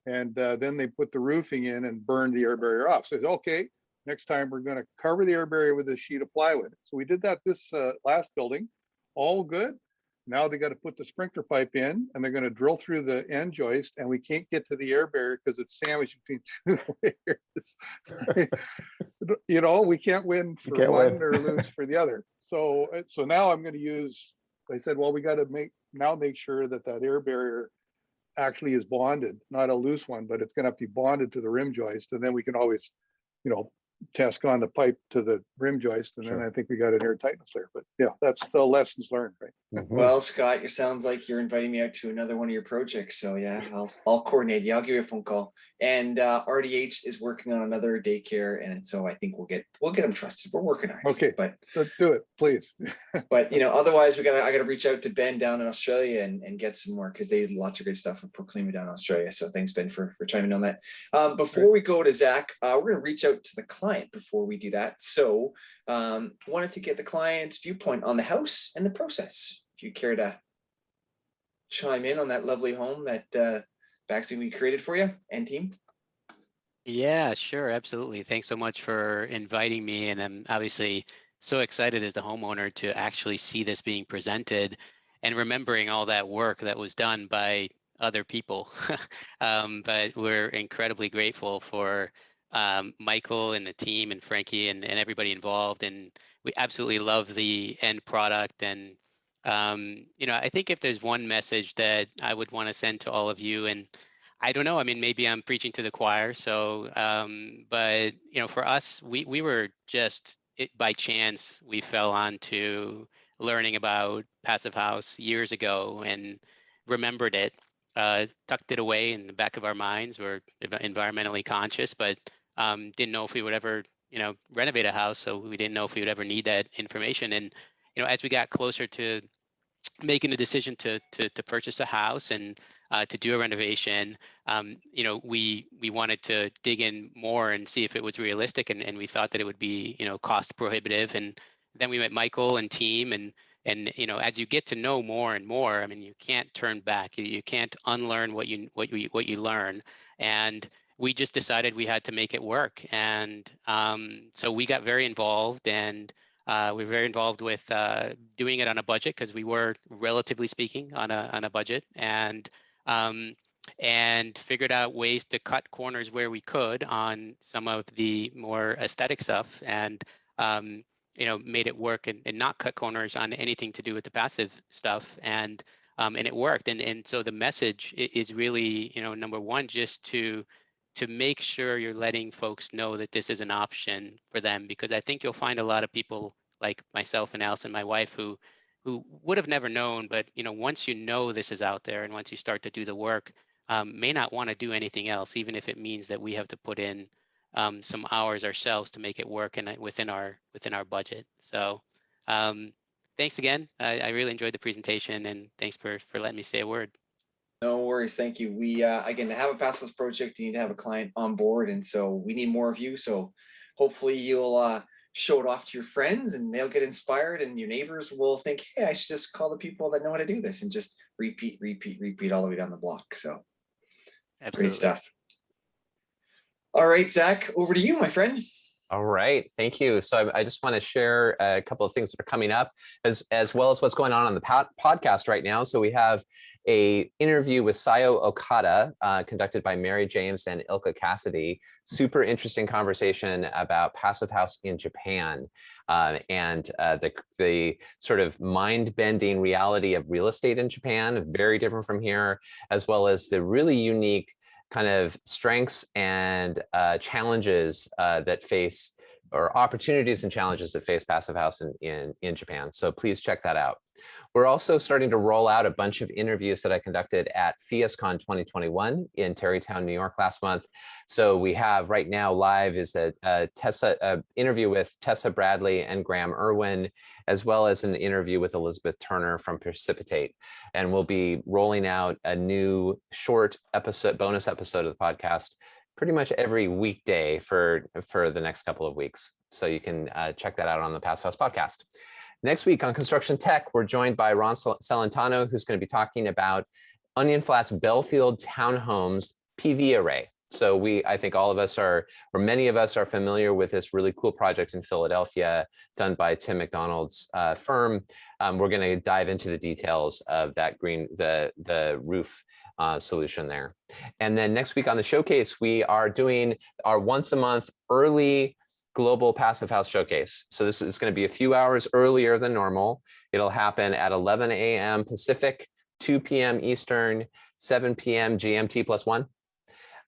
and then they put the roofing in and burned the air barrier off. So okay, next time we're going to cover the air barrier with a sheet of plywood. So we did that this last building, all good. Now they got to put the sprinkler pipe in, and they're going to drill through the end joist, and we can't get to the air barrier because it's sandwiched between two layers. We can't win for one or lose for the other. So now I'm going to use I said, well, we got to make sure that air barrier actually is bonded, not a loose one, but it's going to have to be bonded to the rim joist, and then we can always, test on the pipe to the rim joist, and then I think we got an air tightness there. But yeah, that's the lessons learned, right? Well, Scott, it sounds like you're inviting me out to another one of your projects. So yeah, I'll coordinate you. I'll give you a phone call. And RDH is working on another daycare, and so I think we'll get them trusted. We're working on it. Okay, but let's do it, please. But otherwise I gotta reach out to Ben down in Australia and get some more, because they did lots of great stuff for Proclaim down in Australia. So thanks, Ben, for chiming in on that. Before we go to Zach, we're gonna reach out to the client before we do that. So wanted to get the client's viewpoint on the house and the process. If you care to chime in on that lovely home that Baxt we created for you and team. Yeah, sure, absolutely. Thanks so much for inviting me, and I'm obviously so excited as the homeowner to actually see this being presented and remembering all that work that was done by other people. But we're incredibly grateful for Michael and the team and Frankie and everybody involved, and we absolutely love the end product. And I think if there's one message that I would want to send to all of you, and I don't know, I mean, maybe I'm preaching to the choir. So, but for us, we were just by chance, we fell onto learning about Passive House years ago and remembered it, tucked it away in the back of our minds. We're environmentally conscious, but didn't know if we would ever, renovate a house. So we didn't know if we would ever need that information. And, as we got closer to making the decision to purchase a house and to do a renovation, we wanted to dig in more and see if it was realistic, and we thought that it would be cost prohibitive. And then we met Michael and team, and as you get to know more and more, I mean, you can't turn back. You can't unlearn what you learn. And we just decided we had to make it work. And so we got very involved, and we're very involved with doing it on a budget, because we were, relatively speaking, on a budget, and figured out ways to cut corners where we could on some of the more aesthetic stuff, and made it work, and not cut corners on anything to do with the passive stuff, and it worked. And so the message is really, number one, just to make sure you're letting folks know that this is an option for them, because I think you'll find a lot of people like myself and Allison, my wife, who would have never known, but once this is out there, and once you start to do the work, may not want to do anything else, even if it means that we have to put in some hours ourselves to make it work and within our budget. So thanks again. I really enjoyed the presentation, and thanks for letting me say a word. No worries. Thank you. We, again, to have a Passive House project, you need to have a client on board. And so we need more of you. So hopefully you'll show it off to your friends, and they'll get inspired, and your neighbors will think, hey, I should just call the people that know how to do this, and just repeat all the way down the block. So Absolutely. Great stuff. All right, Zach, over to you, my friend. All right, thank you. So I just want to share a couple of things that are coming up, as well as what's going on the podcast right now. So we have a interview with Sayo Okada, conducted by Mary James and Ilka Cassidy. Super interesting conversation about Passive House in Japan, and the sort of mind-bending reality of real estate in Japan, very different from here, as well as the really unique kind of strengths and challenges that face, or opportunities and challenges that face Passive House in Japan. So please check that out. We're also starting to roll out a bunch of interviews that I conducted at FIASCon 2021 in Tarrytown, New York last month. So we have right now live is a interview with Tessa Bradley and Graham Irwin, as well as an interview with Elizabeth Turner from Precipitate. And we'll be rolling out a new short bonus episode of the podcast pretty much every weekday for the next couple of weeks. So you can check that out on the Passive House podcast. Next week on Construction Tech, we're joined by Ron Celentano, who's going to be talking about Onion Flats Belfield Townhomes PV array. So I think all of us are, or many of us are familiar with this really cool project in Philadelphia done by Tim McDonald's firm. We're going to dive into the details of that the roof solution there. And then next week on the showcase, we are doing our once a month early Global Passive House Showcase. So this is going to be a few hours earlier than normal. It'll happen at 11 a.m. Pacific, 2 p.m. Eastern, 7 p.m. GMT +1.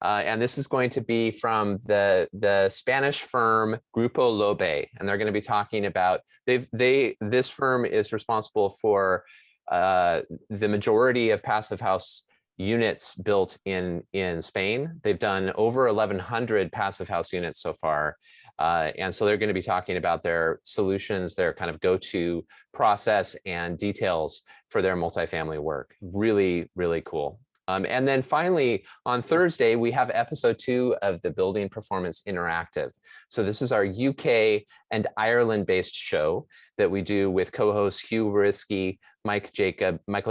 And this is going to be from the Spanish firm Grupo Lobe, and they're going to be talking about this firm is responsible for the majority of passive house units built in Spain. They've done over 1,100 passive house units so far. And so they're going to be talking about their solutions, their kind of go-to process and details for their multifamily work. Really, really cool. And then finally, on Thursday, we have episode 2 of the Building Performance Interactive. So this is our UK and Ireland-based show that we do with co-hosts Hugh Risky, Michael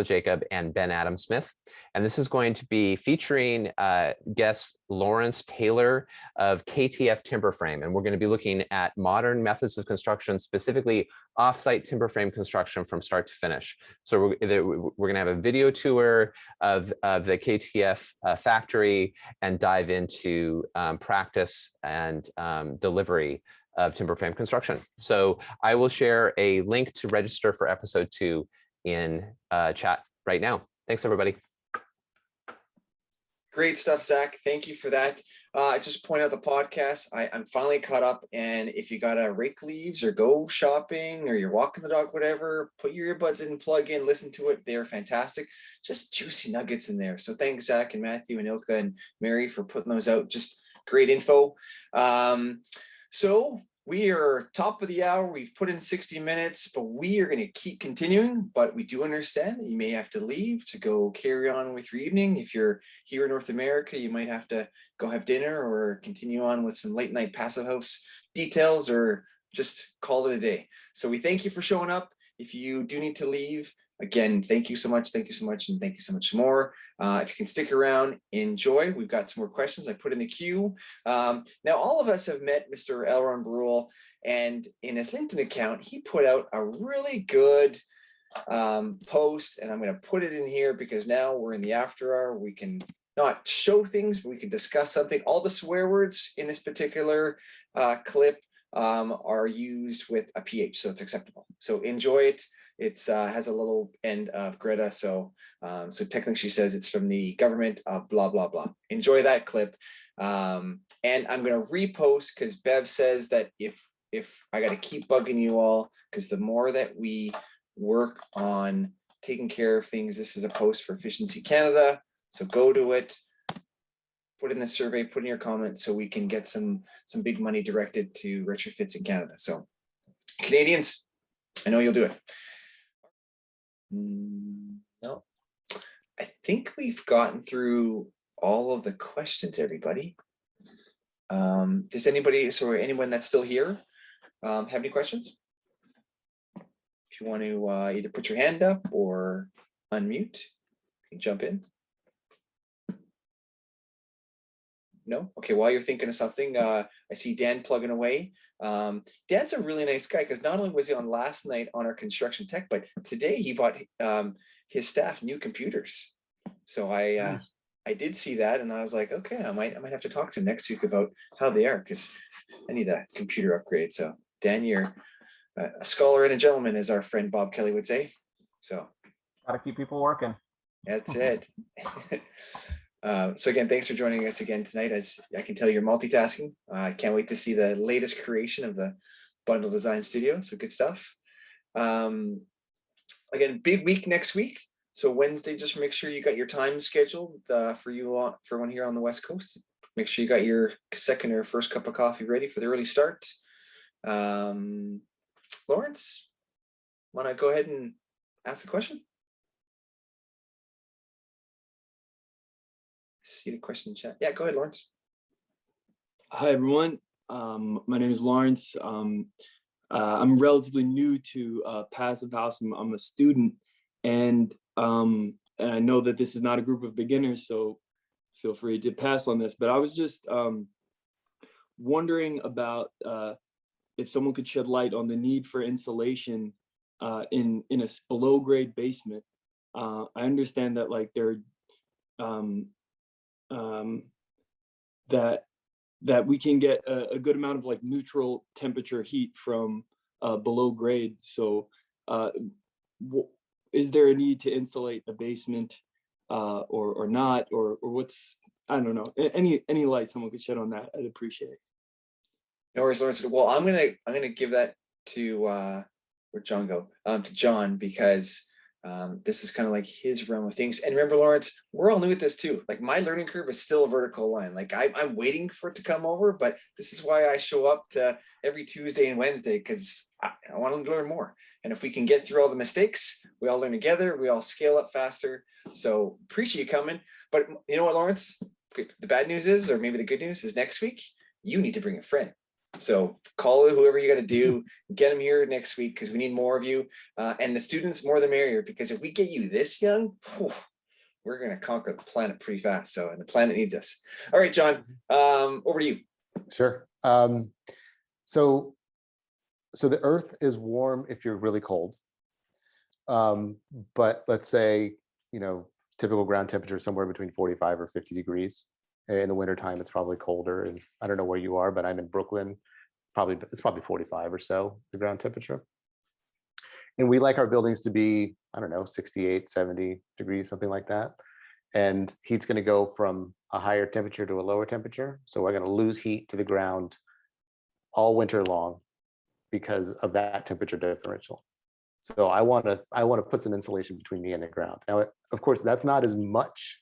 Jacob, and Ben Adam Smith. And this is going to be featuring guest Lawrence Taylor of KTF Timber Frame. And we're going to be looking at modern methods of construction, specifically off-site timber frame construction from start to finish. So we're going to have a video tour of the KTF factory and dive into practice and delivery of timber frame construction. So I will share a link to register for episode 2 in chat right now. Thanks, everybody. Great stuff, Zach. Thank you for that. I just point out the podcast. I'm finally caught up, and if you gotta rake leaves or go shopping or you're walking the dog, whatever, put your earbuds in, plug in, listen to it. They're fantastic. Just juicy nuggets in there. So thanks, Zach and Matthew and Ilka and Mary for putting those out. Just great info. So we are top of the hour. We've put in 60 minutes, but we are going to keep continuing. But we do understand that you may have to leave to go carry on with your evening. If you're here in North America, you might have to go have dinner or continue on with some late night passive house details or just call it a day. So we thank you for showing up. If you do need to leave, again, thank you so much. Thank you so much. And thank you so much more. If you can stick around, enjoy. We've got some more questions I put in the queue. Now, all of us have met Mr. Elron Brule, and in his LinkedIn account, he put out a really good post, and I'm going to put it in here because now we're in the after hour. We can not show things, but we can discuss something. All the swear words in this particular clip are used with a PH, so it's acceptable. So enjoy it. It's has a little end of Greta, so technically she says it's from the government of blah blah blah. Enjoy that clip, and I'm going to repost because Bev says that if I got to keep bugging you all, because the more that we work on taking care of things, this is a post for Efficiency Canada, so go to it, put in the survey, put in your comments, so we can get some big money directed to retrofits in Canada. So Canadians, I know you'll do it. No, I think we've gotten through all of the questions, everybody. Does anybody, sorry, anyone that's still here have any questions? If you want to either put your hand up or unmute, you can jump in. No? Okay, while you're thinking of something, I see Dan plugging away. Dan's a really nice guy because not only was he on last night on our construction tech, but today he bought his staff new computers. So I did see that, and I was like, okay, I might have to talk to him next week about how they are, because I need a computer upgrade. So Dan, you're a scholar and a gentleman, as our friend Bob Kelly would say. So gotta keep people working. That's it. So again, thanks for joining us again tonight. As I can tell, you're multitasking. I can't wait to see the latest creation of the Bundle Design Studio. So good stuff. Again, big week next week. So Wednesday, just make sure you got your time scheduled for one here on the West Coast. Make sure you got your second or first cup of coffee ready for the early start. Lawrence, want to go ahead and ask the question? See the question in chat. Yeah, go ahead, Lawrence. Hi, everyone. My name is Lawrence. I'm relatively new to Passive House. I'm a student, and I know that this is not a group of beginners, so feel free to pass on this. But I was just wondering about if someone could shed light on the need for insulation in a below grade basement. I understand that like there that that we can get a good amount of like neutral temperature heat from below grade. So is there a need to insulate the basement or not, or what's, I don't know, any light someone could shed on that, I'd appreciate it. No worries, Lawrence. Well, I'm gonna give that to where'd John go? To John, because this is kind of like his realm of things. And remember, Lawrence, we're all new at this too. Like my learning curve is still a vertical line. Like I'm waiting for it to come over, but this is why I show up to every Tuesday and Wednesday, because I want to learn more. And if we can get through all the mistakes, we all learn together, we all scale up faster. So appreciate you coming. But you know what, Lawrence? The bad news is, or maybe the good news is, next week, you need to bring a friend. So call whoever you got to do, get them here next week, because we need more of you. And the students, more the merrier, because if we get you this young, whew, we're going to conquer the planet pretty fast. So, and the planet needs us. All right, John, over to you. Sure. So the earth is warm if you're really cold. But let's say, typical ground temperature is somewhere between 45 or 50 degrees. In the wintertime, it's probably colder. And I don't know where you are, but I'm in Brooklyn. It's probably 45 or so, the ground temperature. And we like our buildings to be, I don't know, 68, 70 degrees, something like that. And heat's going to go from a higher temperature to a lower temperature. So we're going to lose heat to the ground all winter long because of that temperature differential. So I want to put some insulation between me and the ground. Now, of course, that's not as much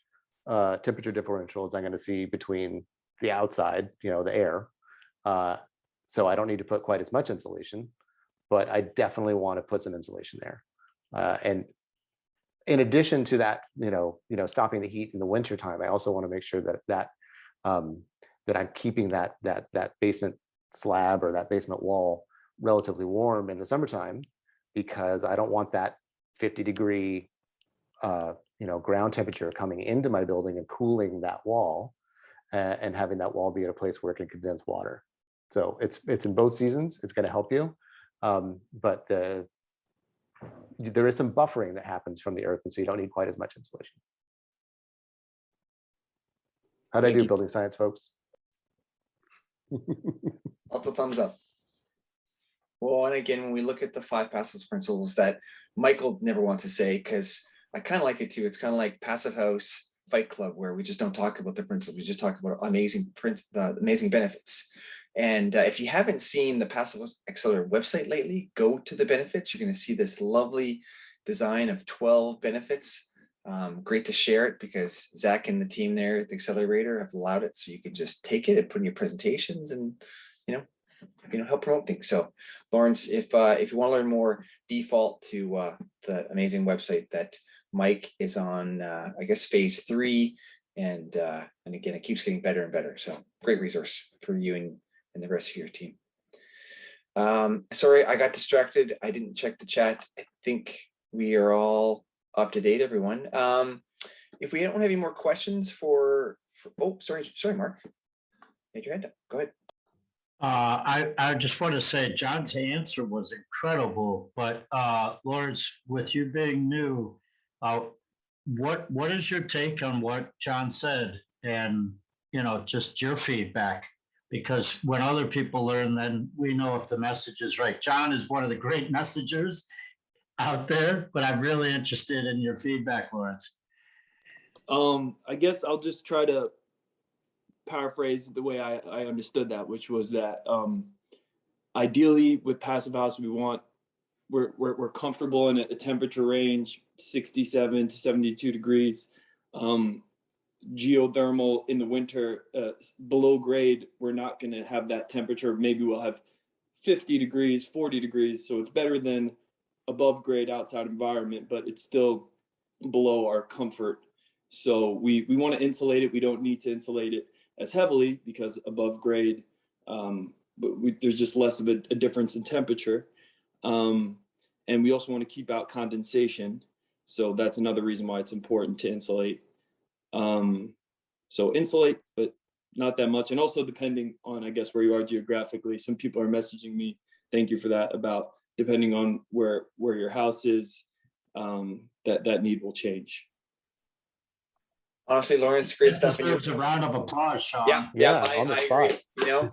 temperature differential as I'm going to see between the outside, the air. So I don't need to put quite as much insulation, but I definitely want to put some insulation there. And in addition to that, stopping the heat in the winter time, I also want to make sure that I'm keeping that basement slab or that basement wall relatively warm in the summertime, because I don't want that 50-degree ground temperature coming into my building and cooling that wall, and having that wall be at a place where it can condense water. So it's in both seasons. It's going to help you, but there is some buffering that happens from the earth, and so you don't need quite as much insulation. How'd I do, building science folks? Lots of thumbs up. Well, and again, when we look at the 5 passive principles that Michael never wants to say, because I kind of like it too. It's kind of like Passive House Fight Club, where we just don't talk about the principles. We just talk about amazing benefits. And if you haven't seen the Passive Accelerator website lately, go to the benefits. You're going to see this lovely design of 12 benefits. Great to share it, because Zach and the team there at the Accelerator have allowed it, so you can just take it and put in your presentations and help promote things. So Lawrence, if you want to learn more, default to the amazing website that Mike is on, I guess phase 3, and again, it keeps getting better and better. So great resource for you and the rest of your team. Sorry, I got distracted. I didn't check the chat. I think we are all up to date, everyone. If we don't have any more questions for oh, sorry, Mark. You had your hand up. Go ahead. I just want to say John's answer was incredible, but Lawrence, with you being new, what is your take on what John said, and just your feedback? Because when other people learn, then we know if the message is right. John is one of the great messengers out there, but I'm really interested in your feedback, Lawrence. I guess I'll just try to paraphrase the way I understood that, which was that ideally with Passive House, we're comfortable in a temperature range 67 to 72 degrees. Geothermal in the winter, below grade, we're not going to have that temperature. Maybe we'll have 50 degrees, 40 degrees. So it's better than above grade outside environment, but it's still below our comfort. So we want to insulate it. We don't need to insulate it as heavily, because above grade, but there's just less of a difference in temperature. And we also want to keep out condensation. So that's another reason why it's important to insulate. So insulate, but not that much. And also depending on, I guess, where you are geographically, some people are messaging me, thank you for that, about depending on where your house is, that need will change. Honestly, Lawrence, great stuff. Deserves a round of applause, Sean. Yeah, on the I spot. agree. You know,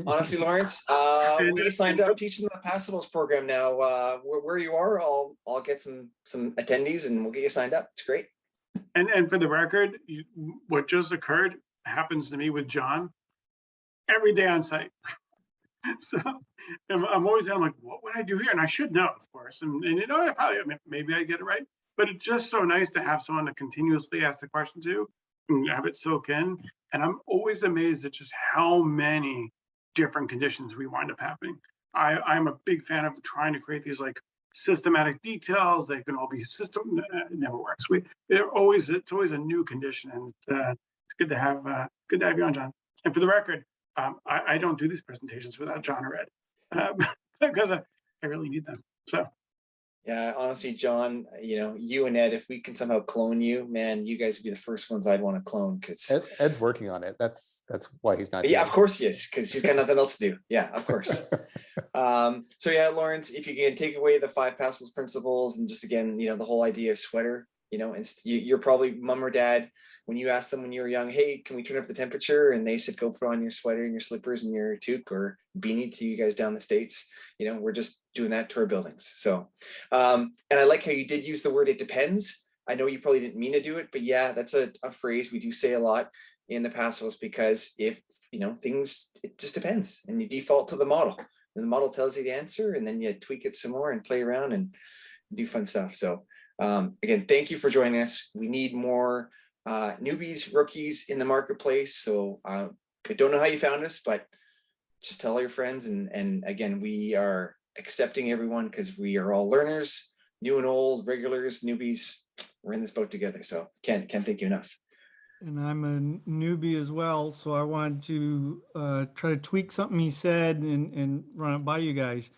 honestly, Lawrence, we'll get you signed up teaching the Passive House program now. Where you are, I'll get some attendees and we'll get you signed up. It's great. And for the record, what just occurred happens to me with John every day on site. So I'm always, I'm like, what would I do here? And I should know, of course. And you know, maybe I get it right. But it's just so nice to have someone to continuously ask the question to and have it soak in. And I'm always amazed at just how many different conditions we wind up having. I'm a big fan of trying to create these like systematic details. They can all be system. It never works. It's always a new condition, and it's good to have you on, John. And for the record, I don't do these presentations without John or Ed because I really need them. So. Yeah, honestly, John, you know, you and Ed, if we can somehow clone you, man, you guys would be the first ones I'd want to clone because Ed's working on it. That's why he's not. Yeah, of course he is, because he's got nothing else to do. Yeah, of course. So yeah, Lawrence, if you can take away the 5 Passive House principles and just again, you know, the whole idea of sweater, you know, and you're probably mom or dad when you asked them when you were young, hey, can we turn up the temperature? And they said, go put on your sweater and your slippers and your toque or beanie to you guys down the States. You know, we're just doing that to our buildings. So, and I like how you did use the word, it depends. I know you probably didn't mean to do it, but yeah, that's a phrase we do say a lot in the Passive House because if, you know, things, it just depends and you default to the model and the model tells you the answer and then you tweak it some more and play around and do fun stuff. So again, thank you for joining us. We need more newbies, rookies in the marketplace. So I don't know how you found us, but just tell all your friends. And again, we are accepting everyone because we are all learners, new and old, regulars, newbies. We're in this boat together. So can't thank you enough. And I'm a newbie as well. So I wanted to try to tweak something he said and run it by you guys.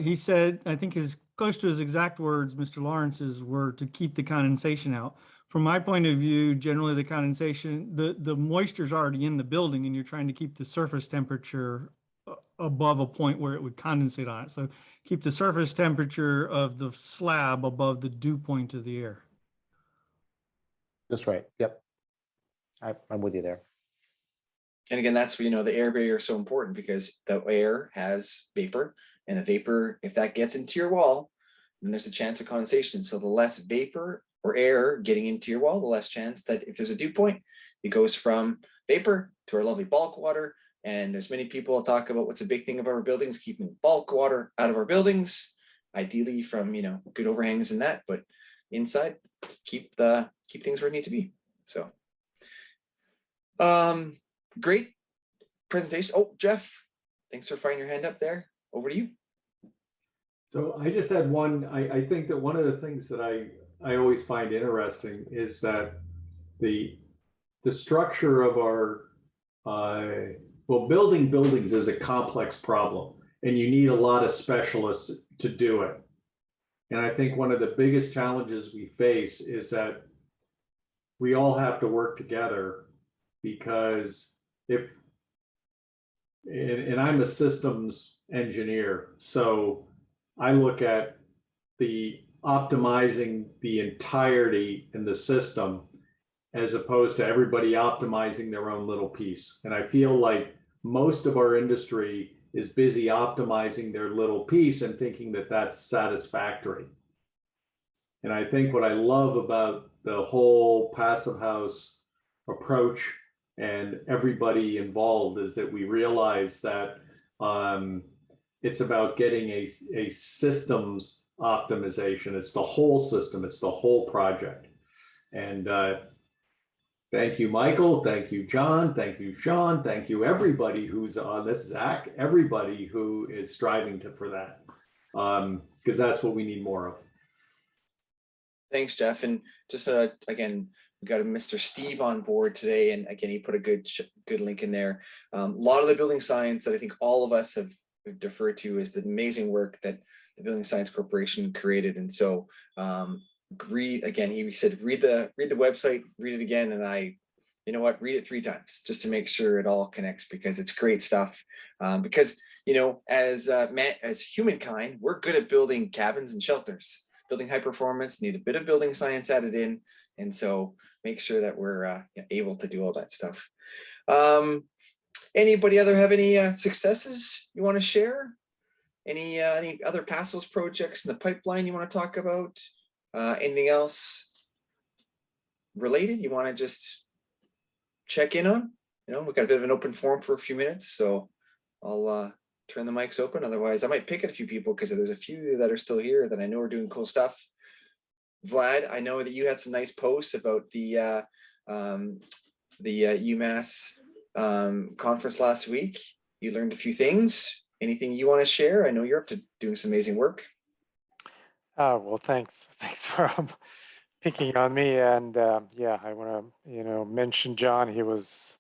He said, I think close to his exact words, Mr. Lawrence's, were to keep the condensation out. From my point of view, generally the condensation, the moisture's already in the building and you're trying to keep the surface temperature above a point where it would condensate on it. So keep the surface temperature of the slab above the dew point of the air. That's right. Yep. I'm with you there. And again, that's, you know, the air barrier is so important because the air has vapor and the vapor, if that gets into your wall, then there's a chance of condensation. So the less vapor or air getting into your wall, the less chance that if there's a dew point, it goes from vapor to our lovely bulk water. And there's many people talk about what's a big thing about our buildings, keeping bulk water out of our buildings, ideally from, you know, good overhangs and that, but inside, keep things where they need to be. So great presentation. Oh, Jeff, thanks for firing your hand up there. Over to you. So I just had one, I think that one of the things that I always find interesting is that the structure of our, well, building buildings is a complex problem and you need a lot of specialists to do it. And I think one of the biggest challenges we face is that we all have to work together because and I'm a systems engineer, so I look at the optimizing the entirety in the system as opposed to everybody optimizing their own little piece. And I feel like most of our industry is busy optimizing their little piece and thinking that that's satisfactory. And I think what I love about the whole Passive House approach and everybody involved is that we realize that it's about getting a systems optimization. It's the whole system, it's the whole project. And thank you, Michael. Thank you, John. Thank you, Sean. Thank you, everybody who's on this, Zach, everybody who is striving for that, because that's what we need more of. Thanks, Jeff. And just again, we got a Mr. Steve on board today. And again, he put a good link in there. A lot of the building science that I think all of us have deferred to is the amazing work that the Building Science Corporation created. And so again, he said, read the website, read it again. And you know what, read it 3 times just to make sure it all connects because it's great stuff. Because, you know, as humankind, we're good at building cabins and shelters. Building high performance, need a bit of building science added in. And so make sure that we're able to do all that stuff. Anybody other have any successes you want to share? Any other Passive House projects in the pipeline you want to talk about? Anything else related you want to just check in on? You know, we've got a bit of an open forum for a few minutes, so I'll turn the mics open. Otherwise, I might pick at a few people because there's a few that are still here that I know are doing cool stuff. Vlad, I know that you had some nice posts about the UMass conference last week. You learned a few things. Anything you want to share? I know you're up to doing some amazing work. Well, thanks for picking on me. And yeah, I want to mention John. He was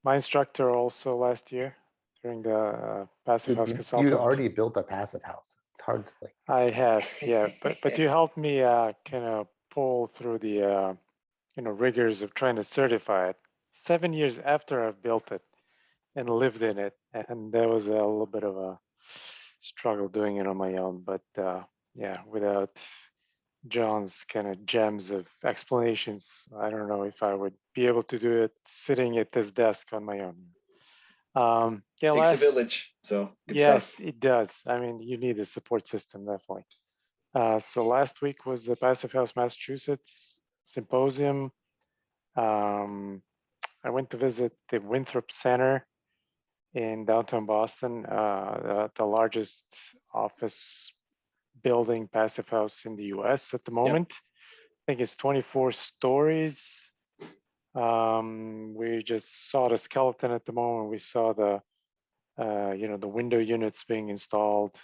my instructor also last year during the Passive House Consultant. You already built a Passive House. It's hard to like. I have, yeah, but you helped me kind of pull through the rigors of trying to certify it 7 years after I've built it and lived in it, and there was a little bit of a struggle doing it on my own. But yeah, without John's kind of gems of explanations, I don't know if I would be able to do it sitting at this desk on my own. Yeah, takes a village, so good yes, stuff. it does. I mean, you need a support system, definitely. So last week was the Passive House Massachusetts Symposium. I went to visit the Winthrop Center in downtown Boston, the largest office building Passive House in the US at the moment. Yep. I think it's 24 stories. We just saw the skeleton at the moment. We saw the the window units being installed.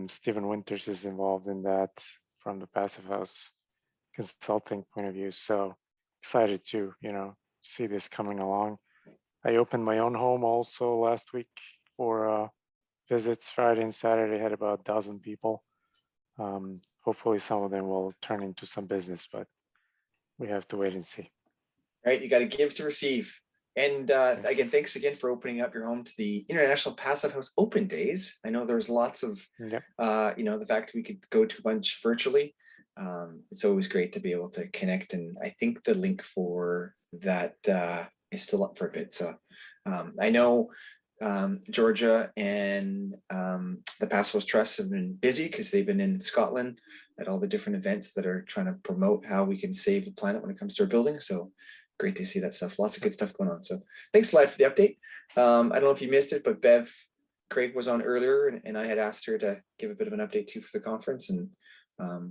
Stephen Winters is involved in that from the Passive House consulting point of view. So excited to see this coming along. I opened my own home also last week for visits. Friday and Saturday had about 12 people. Hopefully some of them will turn into some business, but we have to wait and see. Right, you got to give to receive. And again, thanks again for opening up your home to the International Passive House Open Days. I know there's lots of, the fact we could go to a bunch virtually. It's always great to be able to connect. And I think the link for that is still up for a bit. So I know Georgia and the Passive House Trust have been busy because they've been in Scotland at all the different events that are trying to promote how we can save the planet when it comes to our building. So great to see that stuff. Lots of good stuff going on. So thanks, Vlad, for the update. I don't know if you missed it, but Bev Craig was on earlier, and I had asked her to give a bit of an update too for the conference. And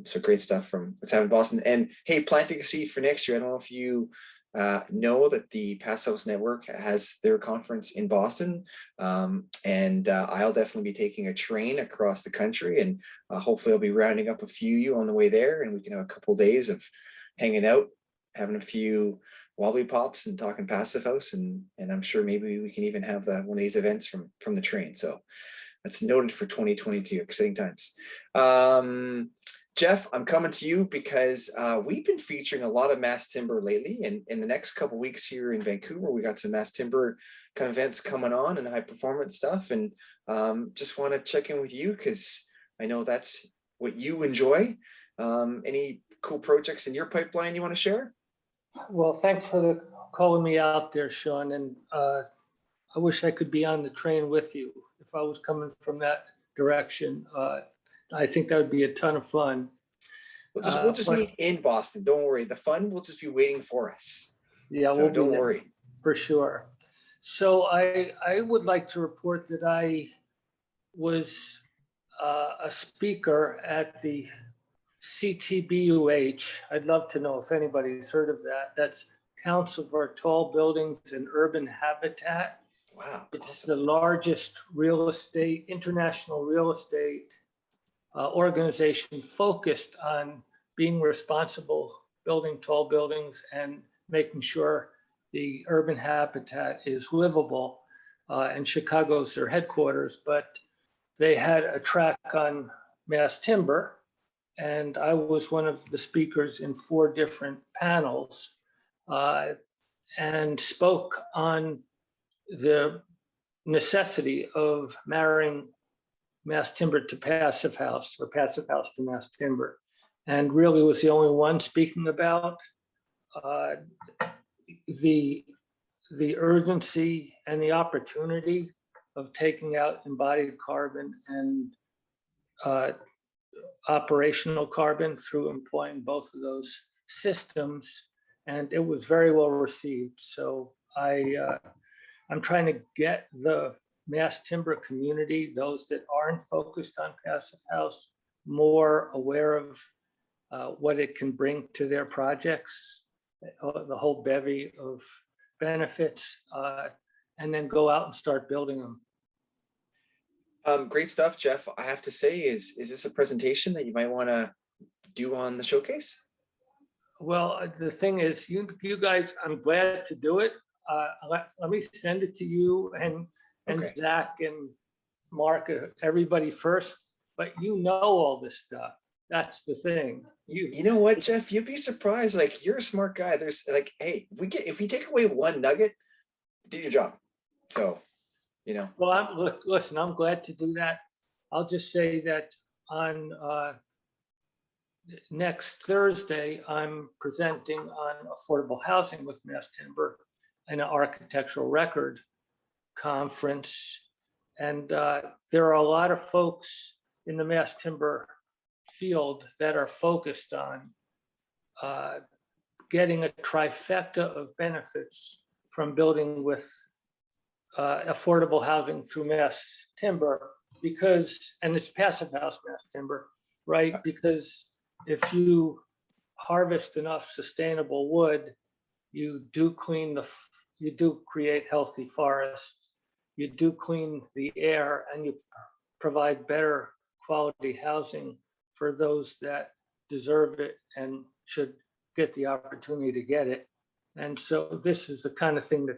so great stuff from what's happening in Boston. And hey, planting a seed for next year. I don't know if you know that the Passive House Network has their conference in Boston, and I'll definitely be taking a train across the country, and hopefully I'll be rounding up a few of you on the way there, and we can have a couple of days of hanging out, having a few wobbly pops and talking Passive House, and I'm sure maybe we can even have one of these events from the train. So that's noted for 2022. Exciting times. Jeff, I'm coming to you because we've been featuring a lot of mass timber lately, and in the next couple of weeks here in Vancouver, we got some mass timber kind of events coming on and high performance stuff, and just want to check in with you because I know that's what you enjoy. Any cool projects in your pipeline you want to share? Well, thanks for calling me out there, Sean, and I wish I could be on the train with you if I was coming from that direction. I think that would be a ton of fun. We'll just meet in Boston. Don't worry. The fun will just be waiting for us. Yeah, so don't worry. For sure. So I would like to report that I was a speaker at the CTBUH. I'd love to know if anybody's heard of that. That's Council for Tall Buildings and Urban Habitat. Wow. It's awesome. the largest international real estate organization focused on being responsible, building tall buildings and making sure the urban habitat is livable. And Chicago's their headquarters, but they had a track on mass timber, and I was one of the speakers in 4 different panels and spoke on the necessity of marrying mass timber to passive house or passive house to mass timber. and really was the only one speaking about the urgency and the opportunity of taking out embodied carbon and operational carbon through employing both of those systems. And it was very well received. So I'm trying to get the mass timber community, those that aren't focused on Passive House, more aware of what it can bring to their projects, the whole bevy of benefits, and then go out and start building them. Great stuff, Jeff. I have to say, is this a presentation that you might want to do on the showcase? Well, the thing is, you guys, I'm glad to do it. Let me send it to you and Okay. Zach and Mark, everybody first. But you know all this stuff. That's the thing. You know what, Jeff? You'd be surprised. Like, you're a smart guy. There's like, hey, if we take away one nugget, do your job. So, you know. Well, listen, I'm glad to do that. I'll just say that on next Thursday, I'm presenting on affordable housing with Mass Timber and an architectural record conference. And there are a lot of folks in the Mass Timber field that are focused on getting a trifecta of benefits from building with affordable housing through Mass Timber, because, and it's Passive House Mass Timber, right? Because if you harvest enough sustainable wood, you do create healthy forests, you do clean the air, and you provide better quality housing for those that deserve it and should get the opportunity to get it. And so this is the kind of thing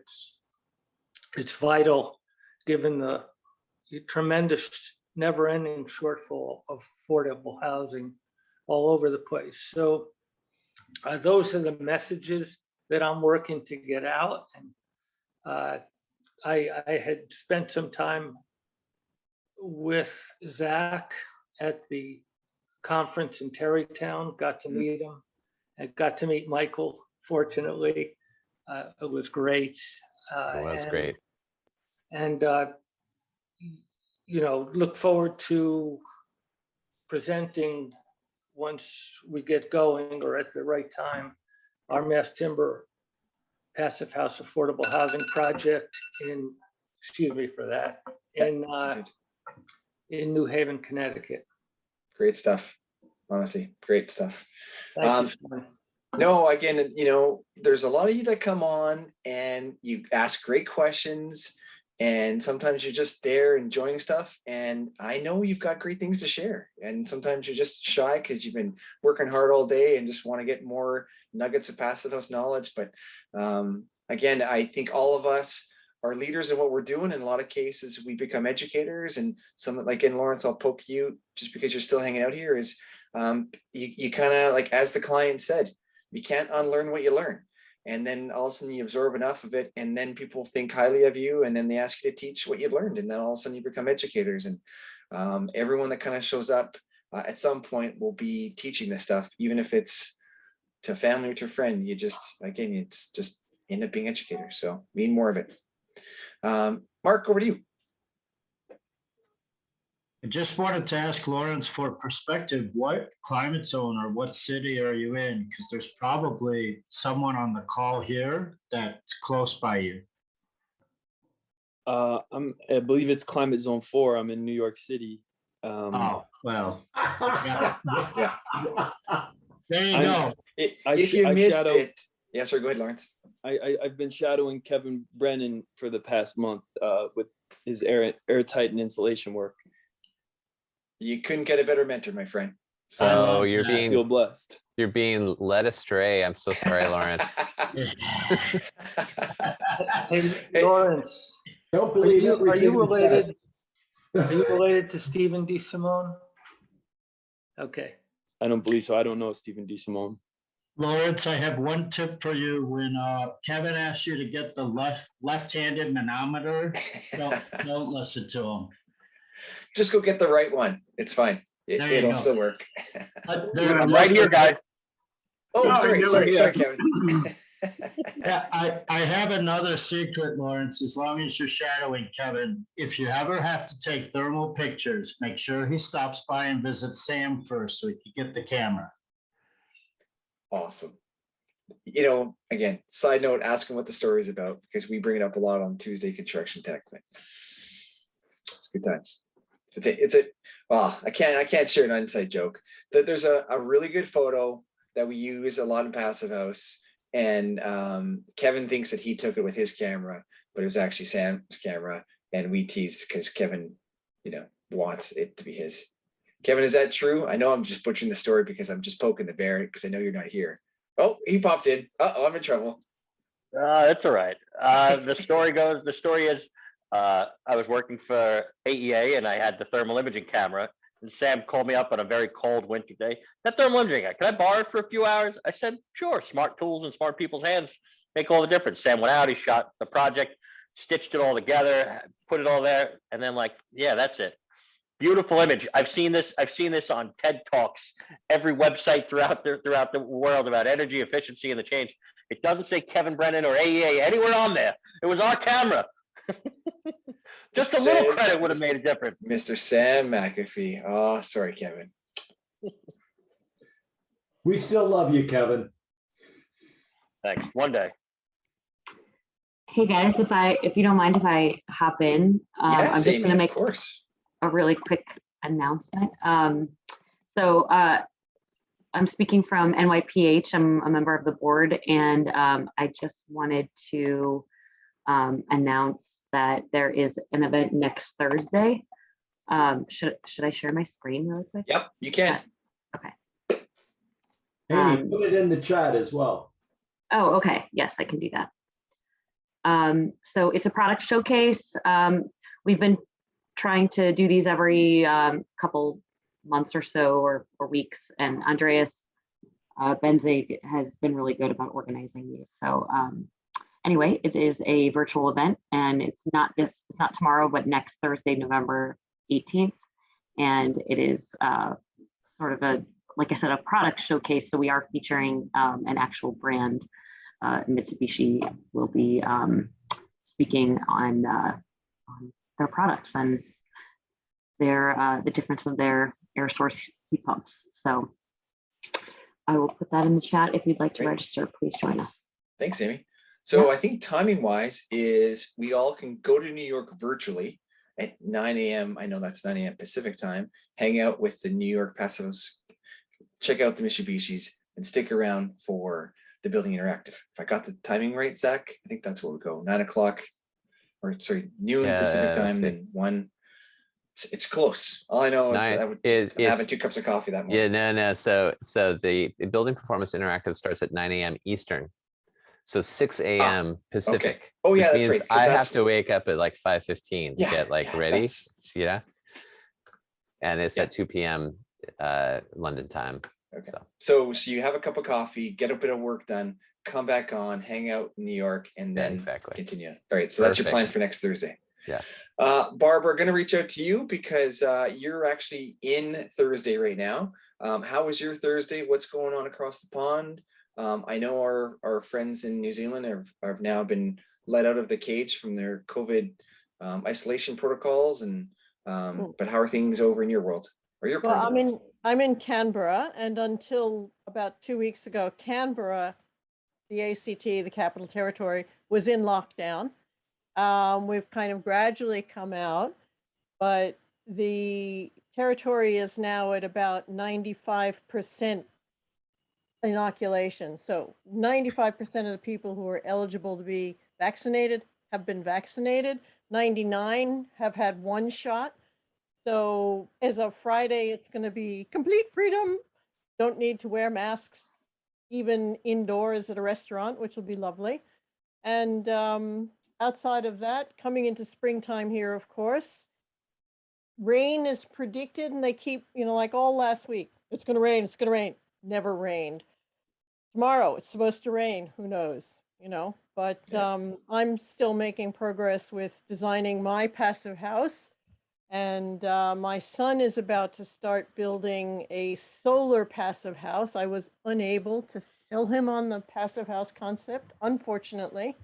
it's vital, given the tremendous never-ending shortfall of affordable housing all over the place. So those are the messages that I'm working to get out. And I had spent some time with Zach at the conference in Terrytown, got to meet him. I got to meet Michael, fortunately. It was great. It was great. And, you know, look forward to presenting once we get going or at the right time, our Mass Timber Passive House Affordable Housing Project in, excuse me for that, in New Haven, Connecticut. Great stuff. Honestly, great stuff. Thank you. No, again, you know, there's a lot of you that come on and you ask great questions, and sometimes you're just there enjoying stuff. And I know you've got great things to share. And sometimes you're just shy because you've been working hard all day and just want to get more nuggets of Passive House knowledge. But again, I think all of us are leaders in what we're doing. In a lot of cases, we become educators. And some, like in Lawrence, I'll poke you just because you're still hanging out here, is you kind of, like, as the client said, you can't unlearn what you learn. And then all of a sudden you absorb enough of it, and then people think highly of you, and then they ask you to teach what you learned, and then all of a sudden you become educators. And everyone that kind of shows up at some point will be teaching this stuff, even if it's to family or to a friend. You just, again, it's just end up being educators. So we need more of it. Mark, over to you. I just wanted to ask Lawrence, for perspective, what climate zone or what city are you in? Because there's probably someone on the call here that's close by you. I believe it's climate zone 4. I'm in New York City. Oh, well. Yeah. There you go. If you missed it. Yeah, sorry, go ahead, Lawrence. I've been shadowing Kevin Brennan for the past month with his airtight and insulation work. You couldn't get a better mentor, my friend. So I feel blessed. You're being led astray. I'm so sorry, Lawrence. Hey, Lawrence, Don't believe are you related? Are you related to Stephen D. Simone? Okay. I don't believe so. I don't know Stephen D. Simone. Lawrence, I have one tip for you. When Kevin asks you to get the left-handed manometer, don't listen to him. Just go get the right one. It's fine. There you It'll go. still work. I'm right here, guys. Oh, No, I sorry, knew sorry, it. sorry, Kevin. Yeah, I have another secret, Lawrence, as long as you're shadowing Kevin. If you ever have to take thermal pictures, make sure he stops by and visits Sam first so he can get the camera. Awesome. You know, again, side note, ask him what the story is about, because we bring it up a lot on Tuesday Construction Tech. But it's good times. I can't share an inside joke. That there's a really good photo that we use a lot in Passive House, and Kevin thinks that he took it with his camera, but it was actually Sam's camera, and we teased because Kevin, you know, wants it to be his. Kevin, is that true? I know I'm just butchering the story because I'm just poking the bear because I know you're not here. Oh, he popped in. Uh-oh, I'm in trouble. It's all right. The story is, I was working for AEA and I had the thermal imaging camera, and Sam called me up on a very cold winter day. That thermal imaging, can I borrow it for a few hours? I said, sure. Smart tools in smart people's hands make all the difference. Sam went out, he shot the project, stitched it all together, put it all there, and then yeah, that's it. Beautiful image. I've seen this on TED Talks, every website throughout the world about energy efficiency and the change. It doesn't say Kevin Brennan or AEA anywhere on there. It was our camera. Just a little credit would have made a difference. Mr. Sam McAfee. Oh, sorry, Kevin. We still love you, Kevin. Thanks. One day. Hey guys, if you don't mind if I hop in, I'm just going to make a really quick announcement. So I'm speaking from NYPH. I'm a member of the board, and I just wanted to announce that there is an event next Thursday. Should I share my screen really quick? Yep, you can. Okay. Amy, put it in the chat as well. Oh, okay. Yes, I can do that. So it's a product showcase. We've been trying to do these every couple months or so, or weeks, and Andreas Benzig has been really good about organizing these. So anyway, it is a virtual event, and it's not tomorrow, but next Thursday, November 18th. And it is sort of like I said, a product showcase. So we are featuring an actual brand. Mitsubishi will be speaking on their products and the difference of their air source heat pumps. So I will put that in the chat. If you'd like to register, please join us. Thanks, Amy. So I think timing wise is we all can go to New York virtually at 9 a.m. I know that's 9 a.m. Pacific time, hang out with the New York Passive House, check out the Mitsubishis, and stick around for the Building Interactive. If I got the timing right, Zach, I think that's where we go. 9 o'clock, or sorry, noon Pacific time, then 1. It's close. All I know is that I'm having 2 cups of coffee that morning. Yeah, no. So the Building Performance Interactive starts at 9 a.m. Eastern. So 6 a.m. Pacific. Okay. Oh yeah, which that's means right. I have to wake up at like 5:15 to get ready. Yeah. And it's at 2 p.m. London time. Okay. So you have a cup of coffee, get a bit of work done, come back on, hang out in New York, and then continue. All right. So that's your plan for next Thursday. Yeah. Barbara, going to reach out to you because you're actually in Thursday right now. How was your Thursday? What's going on across the pond? I know our friends in New Zealand have now been let out of the cage from their COVID isolation protocols, and but how are things over in your world or your part of the world? I'm in Canberra, and until about 2 weeks ago, Canberra, the ACT, the Capital Territory, was in lockdown. We've kind of gradually come out, but the territory is now at about 95% inoculation. So 95% of the people who are eligible to be vaccinated have been vaccinated. 99 have had 1 shot. So as of Friday, it's going to be complete freedom. Don't need to wear masks, even indoors at a restaurant, which will be lovely. And outside of that, coming into springtime here, of course, rain is predicted, and they keep, like all last week, it's going to rain, it's going to rain. Never rained. Tomorrow, it's supposed to rain. Who knows, But I'm still making progress with designing my passive house. And my son is about to start building a solar passive house. I was unable to sell him on the passive house concept, unfortunately.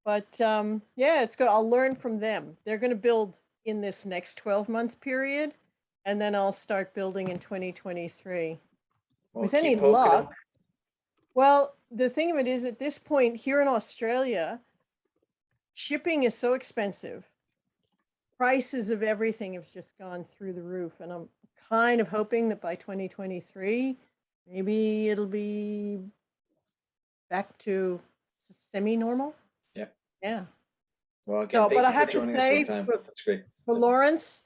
But yeah, it's good. I'll learn from them. They're going to build in this next 12-month period, and then I'll start building in 2023. Well, With keep any poking 'em. luck. Well, the thing of it is, at this point here in Australia, shipping is so expensive. Prices of everything have just gone through the roof, and I'm kind of hoping that by 2023, maybe it'll be back to semi-normal. Yeah. Yeah. Well, again, So, thank but I you for have to joining us one say, time. for, That's great. for Lawrence,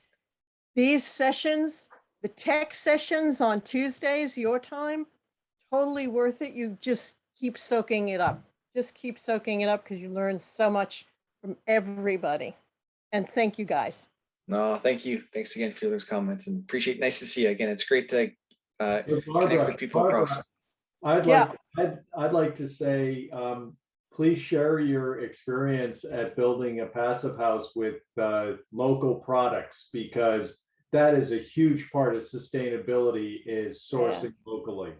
these sessions, the tech sessions on Tuesdays, your time, totally worth it. You just keep soaking it up. Just keep soaking it up because you learn so much from everybody. And thank you guys. No, thank you. Thanks again for those comments, and appreciate. Nice to see you again. It's great to So connect with people across. I'd like to say, please share your experience at building a passive house with local products, because that is a huge part of sustainability, is sourcing locally,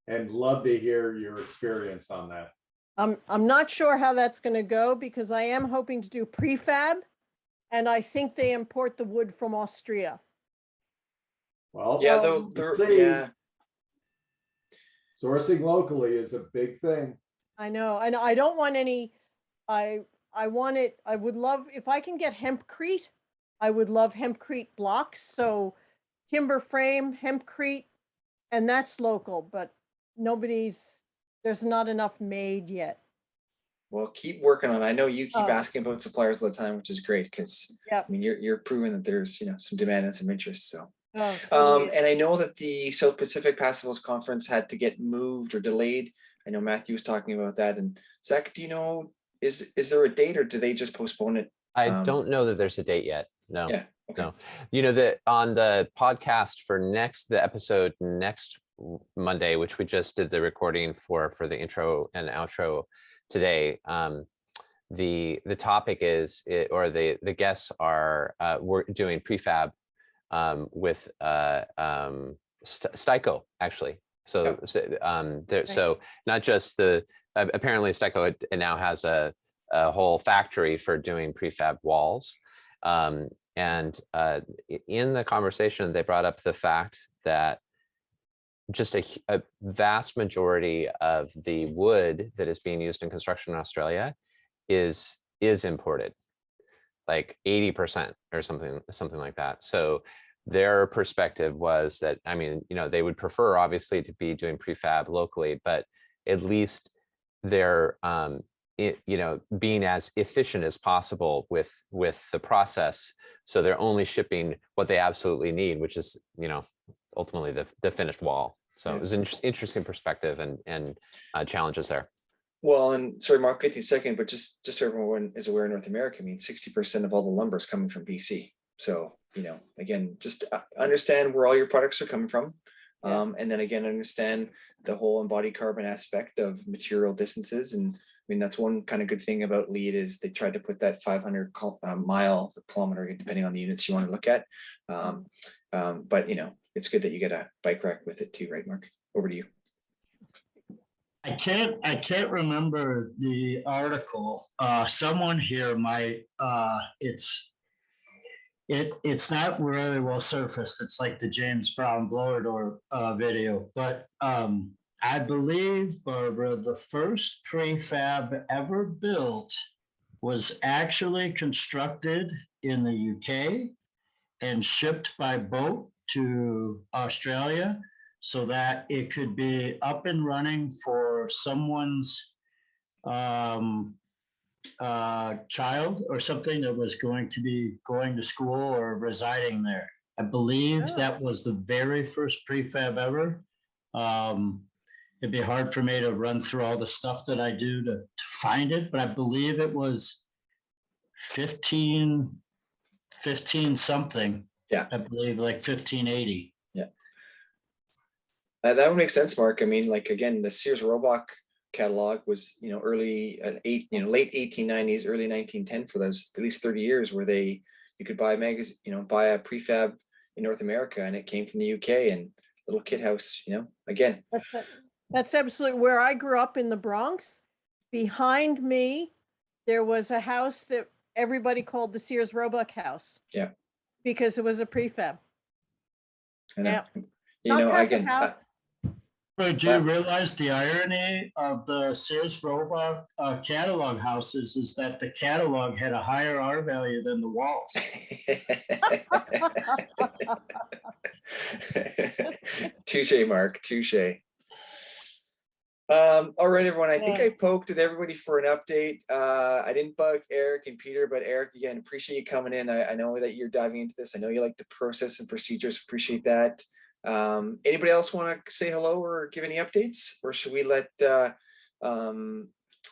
and love to hear your experience on that. I'm not sure how that's going to go, because I am hoping to do prefab, and I think they import the wood from Austria. Well, Yeah, yeah. Sourcing locally is a big thing. I know. I don't want any. I want it. I would love if I can get hempcrete. I would love hempcrete blocks. So timber frame, hempcrete, and that's local. But there's not enough made yet. Well, keep working on it. I know you keep asking about suppliers all the time, which is great, because I mean you're proving that there's some demand and some interest. So. And I know that the South Pacific Passive House Conference had to get moved or delayed. I know Matthew was talking about that. And Zach, do you know, is there a date, or do they just postpone it? I don't know that there's a date yet. No. Yeah. Okay. No. You know that on the podcast for the episode next Monday, which we just did the recording for the intro and outro today. The topic is, or the guests are we're doing prefab with Styco, actually. So so not just apparently Styco now has a whole factory for doing prefab walls. And in the conversation, they brought up the fact that just a vast majority of the wood that is being used in construction in Australia is imported, like 80% or something like that. So their perspective was that, I mean, they would prefer obviously to be doing prefab locally, but at least they're being as efficient as possible with the process. So they're only shipping what they absolutely need, which is ultimately the finished wall. So it was an interesting perspective and challenges there. Well, and sorry, Mark, 50 second, but just so everyone is aware, in North America, I mean, 60% of all the lumber is coming from BC. So, again, just understand where all your products are coming from. And then again, understand the whole embodied carbon aspect of material distances. And I mean, that's one kind of good thing about LEED is they tried to put that 500 mile or kilometer, depending on the units you want to look at. But, it's good that you get a bike rack with it too, right, Mark? Over to you. I can't remember the article. Someone here might. It's not really well surfaced. It's like the James Brown blower door video, but I believe, Barbara, the first prefab ever built was actually constructed in the UK and shipped by boat to Australia, so that it could be up and running for someone's child or something that was going to be going to school or residing there. I believe that was the very first prefab ever. It'd be hard for me to run through all the stuff that I do to find it, but I believe it was 15 something. Yeah. I believe like 1580. Yeah. That would make sense, Mark. I mean, like, again, the Sears Roebuck catalog was, late 1890s, early 1910 for those at least 30 years where they, you could buy a magazine, buy a prefab in North America, and it came from the UK, and little kit house, again. That's absolutely where I grew up in the Bronx. Behind me, there was a house that everybody called the Sears Roebuck house. Yeah. Because it was a prefab. Yeah. Again. But do you realize the irony of the Sears Roebuck catalog houses is that the catalog had a higher R value than the walls? Touche, Mark. Touche. All right, everyone. I think I poked at everybody for an update. I didn't bug Eric and Peter, but Eric, again, appreciate you coming in. I know that you're diving into this. I know you like the process and procedures. Appreciate that. Anybody else want to say hello or give any updates, or should we let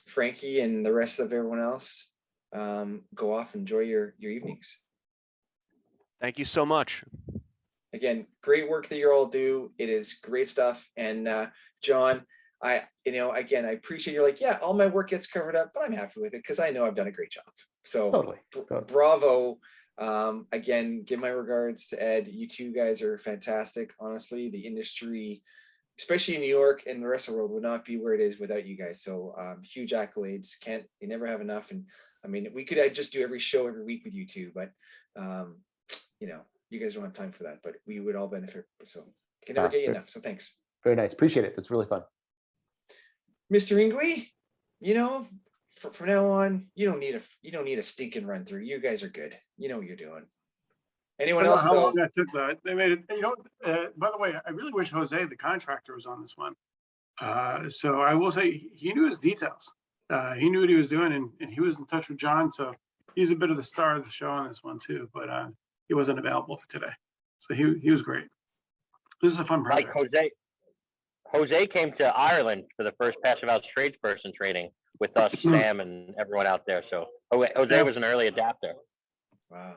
Frankie and the rest of everyone else go off and enjoy your evenings? Thank you so much. Again, great work that you all do. It is great stuff. And John, I appreciate you're like, yeah, all my work gets covered up, but I'm happy with it because I know I've done a great job. So totally. Bravo. Again, give my regards to Ed. You two guys are fantastic. Honestly, the industry, especially in New York and the rest of the world, would not be where it is without you guys. So huge accolades. You never have enough. And I mean, we could just do every show every week with you two, but you guys don't have time for that, but we would all benefit. So you can never get you enough. So thanks. Very nice. Appreciate it. It's really fun. Mr. Ingui, from now on, you don't need a stinking run through. You guys are good. You know what you're doing. Anyone else? How long that took that? They made it. By the way, I really wish Jose, the contractor, was on this one. So I will say he knew his details. He knew what he was doing, and he was in touch with John. So he's a bit of the star of the show on this one too. But he wasn't available for today. So he was great. This is a fun project. Like Jose came to Ireland for the first Passive House tradesperson training with us, Sam, and everyone out there. So Jose was an early adapter. Wow.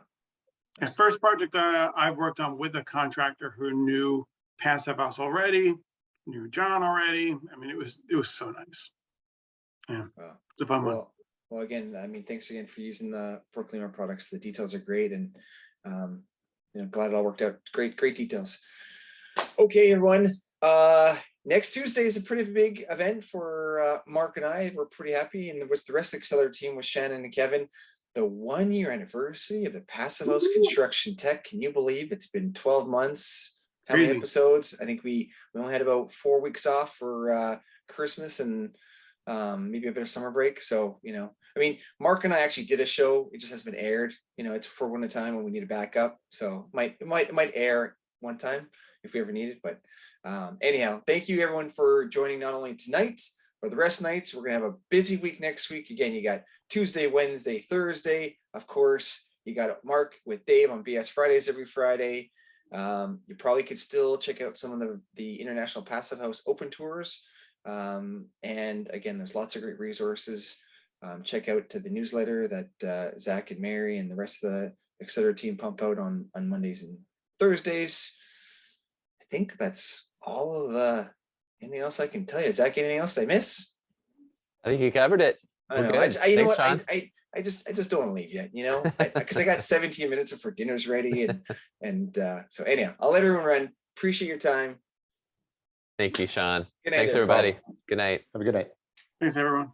And first project I've worked on with a contractor who knew Passive House already, knew John already. I mean, it was so nice. Yeah, wow. It's a fun one. Well, again, thanks again for using the Proclaimer products. The details are great, and glad it all worked out. Great details. Okay, everyone. Next Tuesday is a pretty big event for Mark and I. We're pretty happy, and the rest of the Accelerator team with Shannon and Kevin. The 1-year anniversary of the Passive House Construction Tech. Can you believe it's been 12 months? How many episodes? I think we only had about 4 weeks off for Christmas and maybe a bit of summer break. So, Mark and I actually did a show. It just hasn't been aired. It's for one at a time when we need a backup. So it might air one time if we ever need it. But anyhow, thank you everyone for joining not only tonight, but the rest of nights. We're gonna have a busy week next week. Again, you got Tuesday, Wednesday, Thursday. Of course, you got Mark with Dave on BS Fridays every Friday. You probably could still check out some of the International Passive House open tours. And again, there's lots of great resources. Check out to the newsletter that Zach and Mary and the rest of the Accelerator team pump out on Mondays and Thursdays. I think that's all of anything else I can tell you. Zach, anything else I miss? I think you covered it. I know. I just don't want to leave yet, because I got 17 minutes before dinner's ready. And so anyhow, I'll let everyone run. Appreciate your time. Thank you, Sean. Good night, Thanks, everybody. Good night. Have a good night. Thanks, everyone.